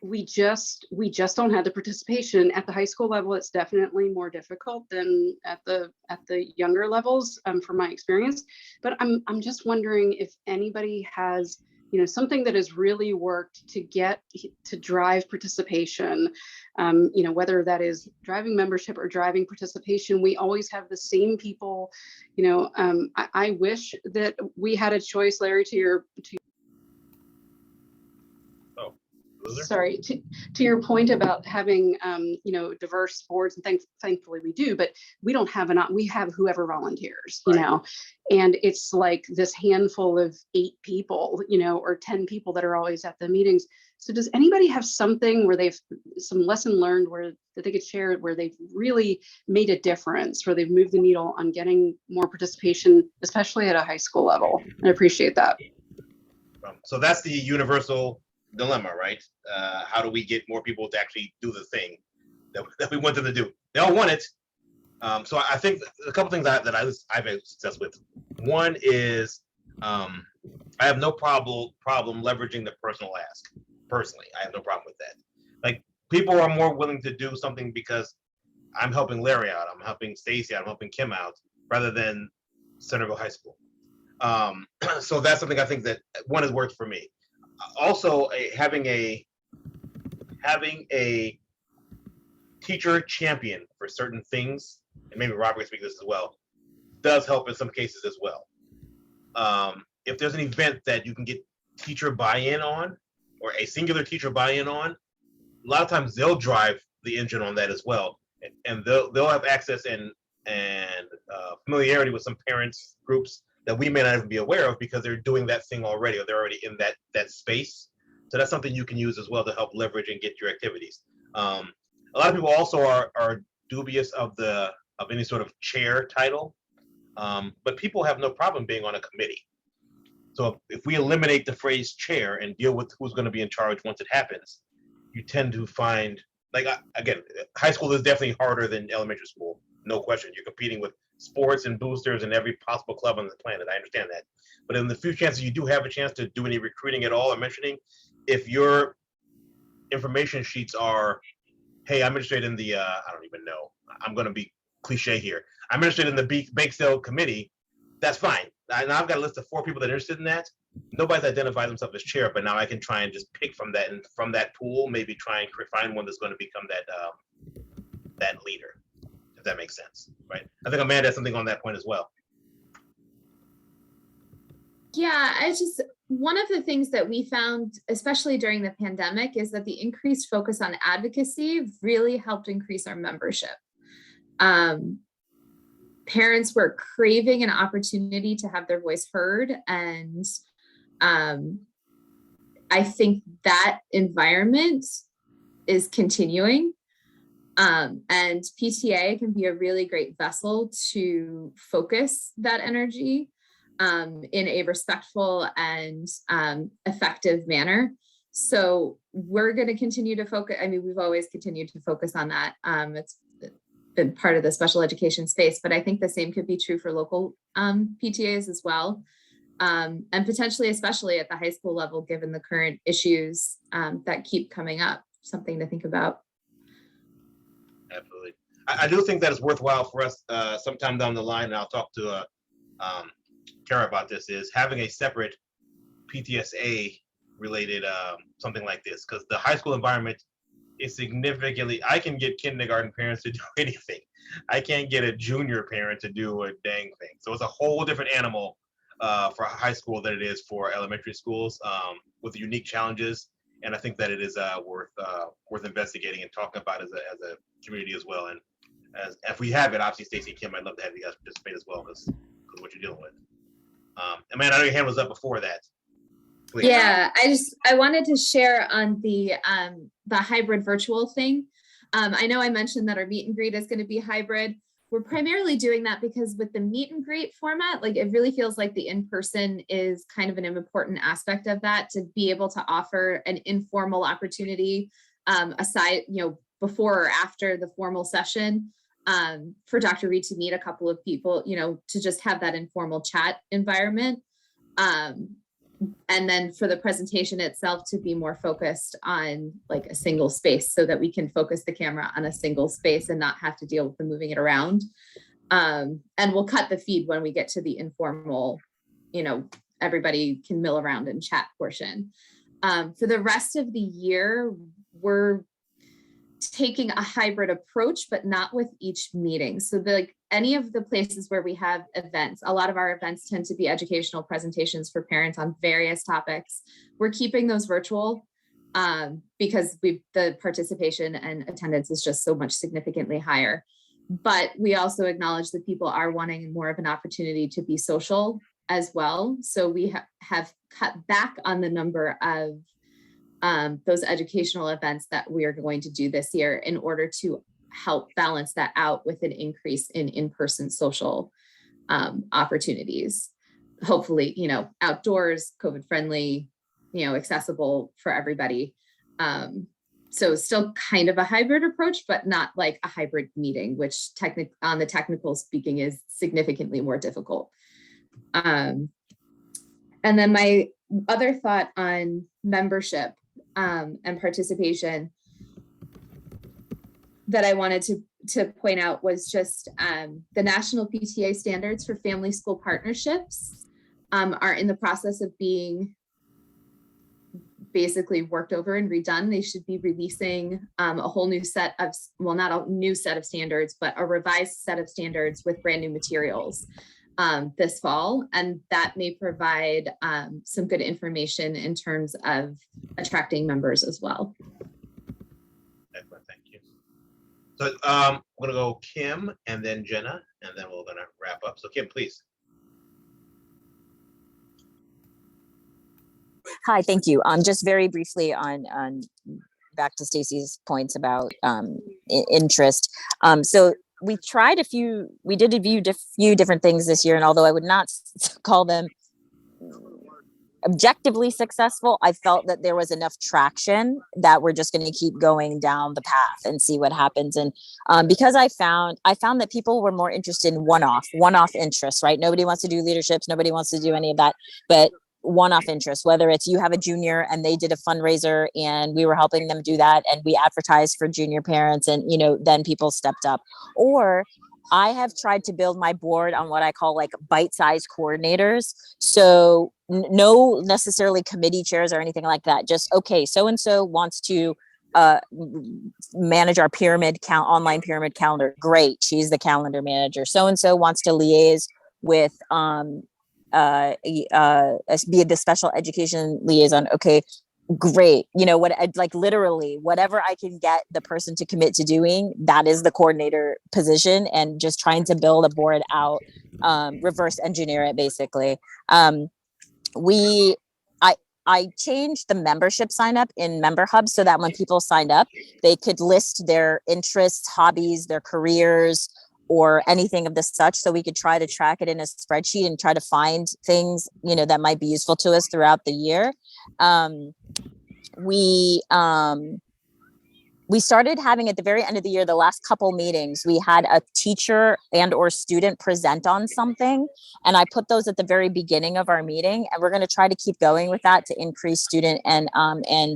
Speaker 6: We just don't have the participation at the high school level. It's definitely more difficult than at the younger levels, from my experience. But I'm just wondering if anybody has something that has really worked to drive participation. Whether that is driving membership or driving participation. We always have the same people. I wish that we had a choice, Larry, to your point about having diverse boards, and thankfully we do, but we don't have we have whoever volunteers,
Speaker 1: Right.
Speaker 6: And it's like this handful of 8 people, or 10 people that are always at the meetings. So does anybody have something where they've some lesson learned that they could share, where they've really made a difference, where they've moved the needle on getting more participation, especially at a high school level? I appreciate that.
Speaker 1: So that's the universal dilemma, right? How do we get more people to actually do the thing that we want them to do? They all want it. So I think a couple things that I've had success with. One is I have no problem leveraging the personal ask. Personally, I have no problem with that. Like, people are more willing to do something because I'm helping Larry out, I'm helping Stacy out, I'm helping Kim out, rather than Centerville High School. So that's something I think that one has worked for me. Also, having a teacher champion for certain things, and maybe Robert can speak to this as well, does help in some cases as well. If there's an event that you can get teacher buy-in on, or a singular teacher buy-in on, a lot of times they'll drive the engine on that as well, and they'll have access and familiarity with some parents groups that we may not even be aware of, because they're doing that thing already, or they're already in that space. So that's something you can use as well to help leverage and get your activities. A lot of people also are dubious of any sort of chair title, but people have no problem being on a committee. So if we eliminate the phrase chair and deal with who's going to be in charge once it happens, you tend to find, like, again, high school is definitely harder than elementary school, no question. You're competing with sports and boosters and every possible club on the planet. I understand that. But in the few chances you do have a chance to do any recruiting at all or mentioning, if your information sheets are, hey, I'm interested in the, I don't even know, I'm going to be cliche here, I'm interested in the bake sale committee, that's fine. Now I've got a list of 4 people that are interested in that. Nobody's identified themselves as chair, but now I can try and just pick from that, and from that pool, maybe try and find one that's going to become that leader, if that makes sense, right? I think Amanda has something on that point as well.
Speaker 4: Yeah, one of the things that we found, especially during the pandemic, is that the increased focus on advocacy really helped increase our membership. Parents were craving an opportunity to have their voice heard, and I think that environment is continuing. And PTA can be a really great vessel to focus that energy in a respectful and effective manner. So we're going to continue to focus. I mean, we've always continued to focus on that. It's been part of the special education space, but I think the same could be true for local PTAs as well. And potentially, especially at the high school level, given the current issues that keep coming up, something to think about.
Speaker 1: Absolutely. I do think that it's worthwhile for us sometime down the line, and I'll talk to Kara about this, is having a separate PTSA related something like this, because the high school environment is significantly, I can get kindergarten parents to do anything. I can't get a junior parent to do a dang thing. So it's a whole different animal for high school than it is for elementary schools, with unique challenges. And I think that it is worth investigating and talking about as a community as well. And as if we have it, obviously, Stacy and Kim, I'd love to have you guys participate as well, because of what you're dealing with. Amanda, I know your hand was up before that. Please.
Speaker 4: Yeah, I wanted to share on the hybrid virtual thing. I know I mentioned that our meet and greet is going to be hybrid. we're primarily doing that because with the meet and greet format, like it really feels like the in-person is kind of an important aspect of that, to be able to offer an informal opportunity aside, before or after the formal session, for Dr. Reed to meet a couple of people, to just have that informal chat environment. And then for the presentation itself to be more focused on like a single space, so that we can focus the camera on a single space and not have to deal with the moving it around. And we'll cut the feed when we get to the informal, everybody can mill around and chat portion. For the rest of the year, we're taking a hybrid approach, but not with each meeting. So any of the places where we have events, a lot of our events tend to be educational presentations for parents on various topics. We're keeping those virtual because the participation and attendance is just so much significantly higher. But we also acknowledge that people are wanting more of an opportunity to be social as well. So we have cut back on the number of those educational events that we are going to do this year in order to help balance that out with an increase in in-person social opportunities. Hopefully, outdoors, COVID friendly, accessible for everybody. So still kind of a hybrid approach, but not like a hybrid meeting, which on the technical speaking is significantly more difficult. And then my other thought on membership and participation that I wanted to point out was just the national PTA standards for family school partnerships are in the process of being basically worked over and redone. They should be releasing a whole new set of, well, not a new set of standards, but a revised set of standards with brand new materials this fall. And that may provide some good information in terms of attracting members as well.
Speaker 1: Excellent, thank you. So I'm gonna go Kim and then Jenna, and then we're gonna wrap up. So Kim, please.
Speaker 5: Hi, thank you. Just very briefly on back to Stacy's points about interest. So we did a few different things this year, and although I would not call them objectively successful, I felt that there was enough traction that we're just going to keep going down the path and see what happens. And because I found that people were more interested in one-off interests, right? Nobody wants to do leaderships, nobody wants to do any of that, but one-off interest, whether it's you have a junior and they did a fundraiser and we were helping them do that and we advertised for junior parents and then people stepped up. Or I have tried to build my board on what I call like bite-sized coordinators. So no necessarily committee chairs or anything like that. Just, okay, so-and-so wants to manage our online pyramid calendar. Great, she's the calendar manager. So-and-so wants to liaise with be the special education liaison. Okay, great. Literally whatever I can get the person to commit to doing, that is the coordinator position, and just trying to build a board out, reverse engineer it basically. I changed the membership sign up in Member Hub so that when people signed up, they could list their interests, hobbies, their careers, or anything of the such, so we could try to track it in a spreadsheet and try to find things, that might be useful to us throughout the year. We started having at the very end of the year, the last couple meetings, we had a teacher and or student present on something. And I put those at the very beginning of our meeting. And we're going to try to keep going with that to increase student and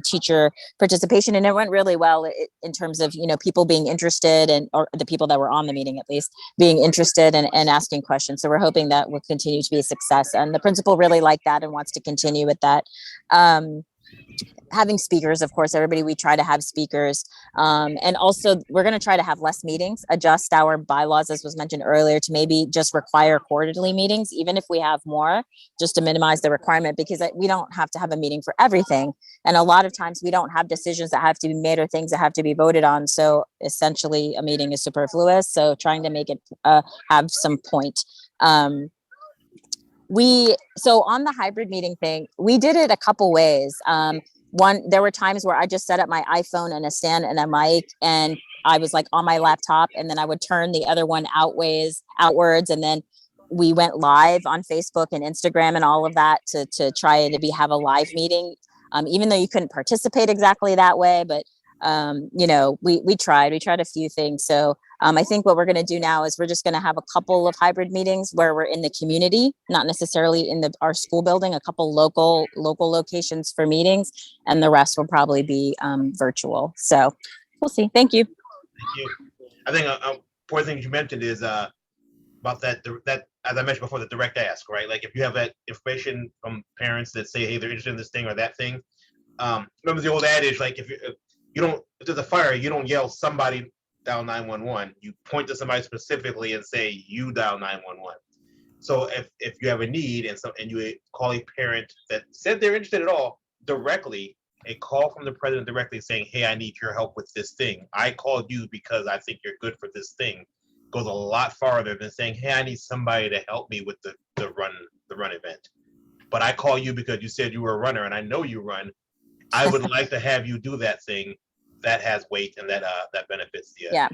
Speaker 5: teacher participation. And it went really well in terms of, people being interested or the people that were on the meeting, at least being interested and asking questions. So we're hoping that will continue to be a success. And the principal really liked that and wants to continue with that. Having speakers, of course, we try to have speakers. And also we're going to try to have less meetings, adjust our bylaws, as was mentioned earlier, to maybe just require quarterly meetings, even if we have more, just to minimize the requirement, because we don't have to have a meeting for everything. And a lot of times we don't have decisions that have to be made or things that have to be voted on. So essentially a meeting is superfluous. So trying to make it have some point. So on the hybrid meeting thing, we did it a couple ways. There were times where I just set up my iPhone and a stand and a mic, and I was like on my laptop, and then I would turn the other one outwards, and then we went live on Facebook and Instagram and all of that to try to have a live meeting, even though you couldn't participate exactly that way. But we tried a few things. So I think what we're going to do now is we're just going to have a couple of hybrid meetings where we're in the community, not necessarily in our school building, a couple local locations for meetings, and the rest will probably be virtual. So we'll see. Thank you.
Speaker 1: Thank you. I think one thing you mentioned is about that as I mentioned before, the direct ask, right? Like if you have that information from parents that say, hey, they're interested in this thing or that thing. Remember the old adage, like if there's a fire, you don't yell somebody dial 911. You point to somebody specifically and say you dial 911. So if you have a need and you call a parent that said they're interested at all directly, a call from the president directly saying, hey, I need your help with this thing. I called you because I think you're good for this thing, goes a lot farther than saying, hey, I need somebody to help me with the run event. But I call you because you said you were a runner and I know you run. I would like to have you do that thing that has weight and that benefits the
Speaker 5: yeah.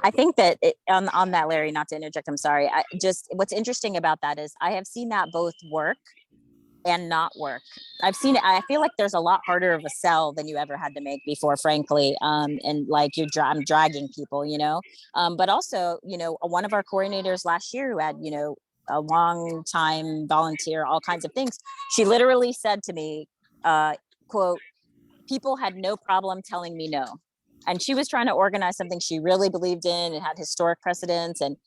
Speaker 5: I think that on that, Larry, not to interject, I'm sorry. What's interesting about that is I have seen that both work and not work. I've seen it. I feel like there's a lot harder of a sell than you ever had to make before, frankly. And like I'm dragging people, but also, one of our coordinators last year who had, a long time volunteer, all kinds of things. She literally said to me, quote, people had no problem telling me no. And she was trying to organize something she really believed in. It had historic precedence and,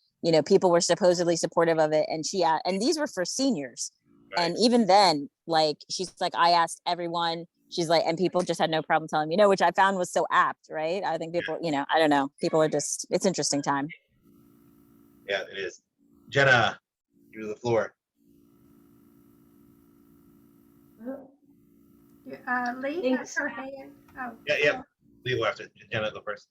Speaker 5: people were supposedly supportive of it. And and these were for seniors. Right. And even then, like, she's like, I asked everyone, she's like, and people just had no problem telling me no, which I found was so apt, right? I think people, I don't know, people are just, it's interesting time.
Speaker 1: Yeah, it is. Jenna, you the floor.
Speaker 3: Lee has her hand. Oh,
Speaker 1: yeah. Lee will have to. Jenna, go first.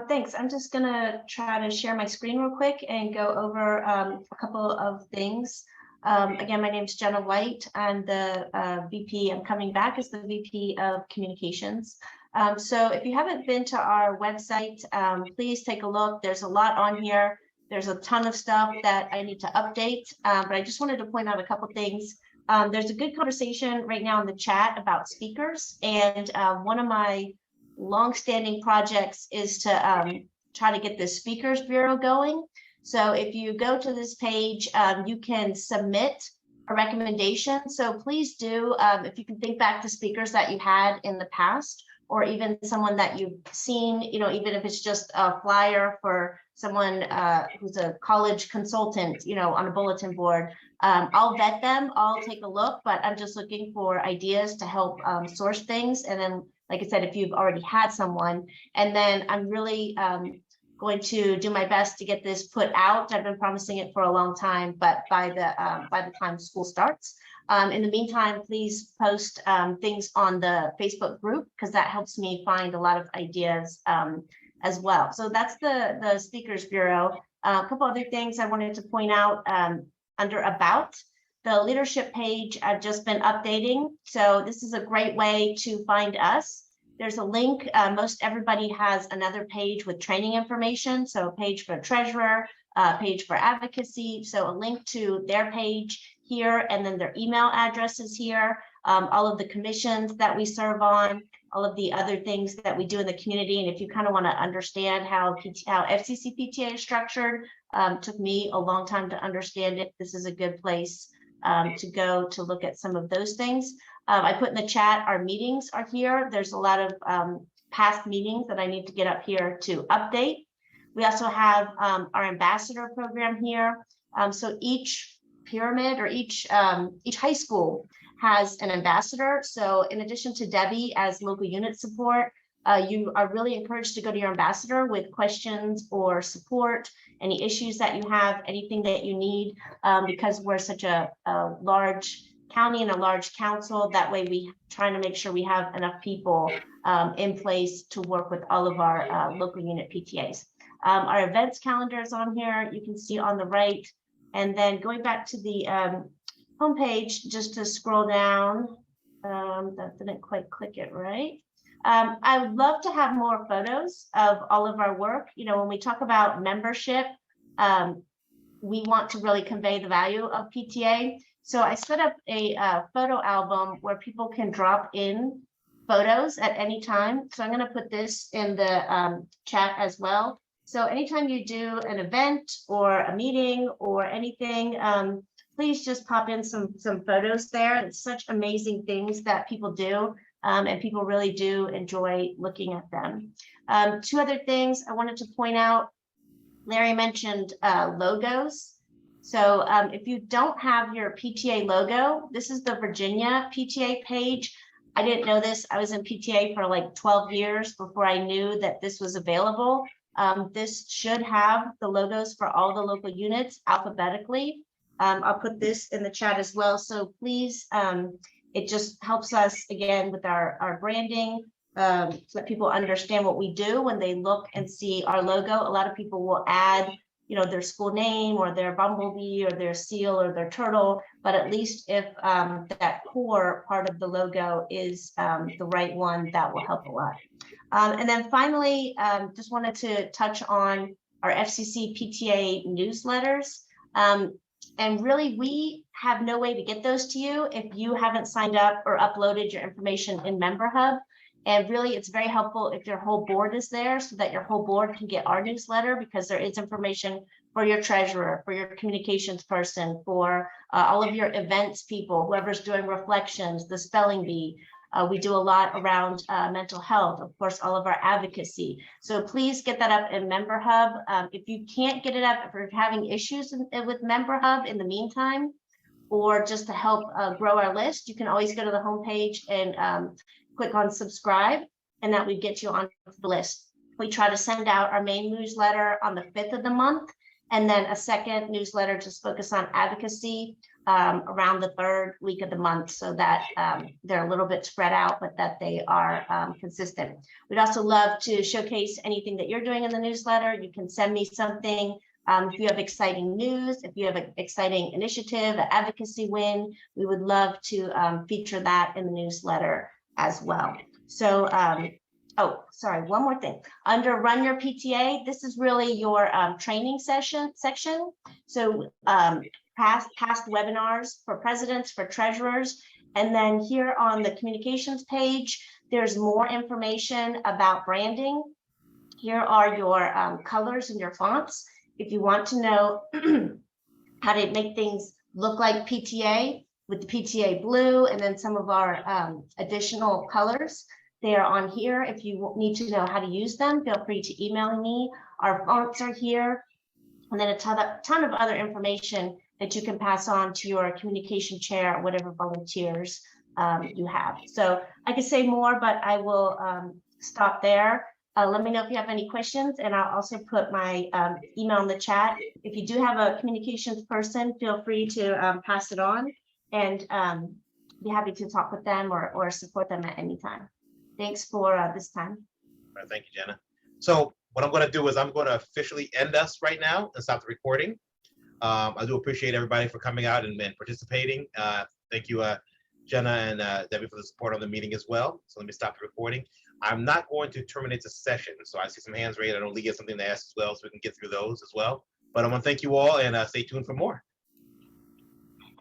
Speaker 7: Thanks. I'm just going to try to share my screen real quick and go over a couple of things. Again, my name is Jenna White. I'm the VP. I'm coming back as the VP of Communications. So if you haven't been to our website, please take a look. There's a lot on here. There's a ton of stuff that I need to update, but I just wanted to point out a couple things. There's a good conversation right now in the chat about speakers, and one of my long-standing projects is to try to get the Speakers Bureau going. So if you go to this page, you can submit a recommendation. So please do, if you can think back to speakers that you had in the past, or even someone that you've seen, even if it's just a flyer for someone who's a college consultant, on a bulletin board. I'll vet them, I'll take a look, but I'm just looking for ideas to help source things. And then, like I said, if you've already had someone, and then I'm really going to do my best to get this put out. I've been promising it for a long time, but by the time school starts. In the meantime, please post things on the Facebook group, because that helps me find a lot of ideas as well. So that's the Speakers Bureau. A couple other things I wanted to point out under About. The leadership page I've just been updating. So this is a great way to find us. There's a link. Most everybody has another page with training information. So a page for treasurer, a page for advocacy. So a link to their page here, and then their email addresses here. All of the commissions that we serve on, all of the other things that we do in the community. And if you kind of want to understand how FCC PTA is structured, took me a long time to understand it. This is a good place to go to look at some of those things. I put in the chat, our meetings are here. There's a lot of past meetings that I need to get up here to update. We also have our ambassador program here. So each pyramid or each high school has an ambassador. So in addition to Debbie as local unit support, you are really encouraged to go to your ambassador with questions or support, any issues that you have, anything that you need, because we're such a large county and a large council. That way we trying to make sure we have enough people in place to work with all of our local unit PTAs. Our events calendar is on here. You can see on the right. And then going back to the homepage, just to scroll down. That didn't quite click it right. I would love to have more photos of all of our work. You know, when we talk about membership, we want to really convey the value of PTA. So I set up a photo album where people can drop in photos at any time. So I'm going to put this in the chat as well. So anytime you do an event or a meeting or anything, please just pop in some photos there. It's such amazing things that people do, and people really do enjoy looking at them. Two other things I wanted to point out. Larry mentioned logos. So if you don't have your PTA logo, this is the Virginia PTA page. I didn't know this. I was in PTA for like 12 years before I knew that this was available. This should have the logos for all the local units alphabetically. I'll put this in the chat as well. So please, it just helps us again with our branding, so that people understand what we do when they look and see our logo. A lot of people will add, you know, their school name or their bumblebee or their seal or their turtle, but at least if that core part of the logo is the right one, that will help a lot. And then finally, just wanted to touch on our FCC PTA newsletters. And really, we have no way to get those to you if you haven't signed up or uploaded your information in Member Hub. And really, it's very helpful if your whole board is there so that your whole board can get our newsletter, because there is information for your treasurer, for your communications person, for all of your events people, whoever's doing reflections, the spelling bee. We do a lot around mental health, of course, all of our advocacy. So please get that up in Member Hub. If you can't get it up, if you're having issues with Member Hub in the meantime, or just to help grow our list, you can always go to the homepage and click on subscribe, and that would get you on the list. We try to send out our main newsletter on the 5th of the month, and then a second newsletter just focus on advocacy around the 3rd week of the month, so that they're a little bit spread out, but that they are consistent. We'd also love to showcase anything that you're doing in the newsletter. You can send me something. If you have exciting news, if you have an exciting initiative, an advocacy win, we would love to feature that in the newsletter as well. So, oh, sorry, one more thing. Under Run Your PTA, this is really your training section. So past webinars for presidents, for treasurers. And then here on the communications page, there's more information about branding. Here are your colors and your fonts. If you want to know how to make things look like PTA, with the PTA blue and then some of our additional colors, they are on here. If you need to know how to use them, feel free to email me. Our fonts are here, and then a ton of other information that you can pass on to your communication chair or whatever volunteers you have. So I could say more, but I will stop there. Let me know if you have any questions, and I'll also put my email in the chat. If you do have a communications person, feel free to pass it on, and be happy to talk with them or support them at any time. Thanks for this time.
Speaker 1: All right, thank you, Jenna. So what I'm going to do is I'm going to officially end us right now and stop the recording. I do appreciate everybody for coming out and participating. Thank you, Jenna and Debbie, for the support on the meeting as well. So let me stop the recording. I'm not going to terminate the session. So I see some hands raised. I know Lee has something to ask as well, so we can get through those as well. But I want to thank you all, and stay tuned for more.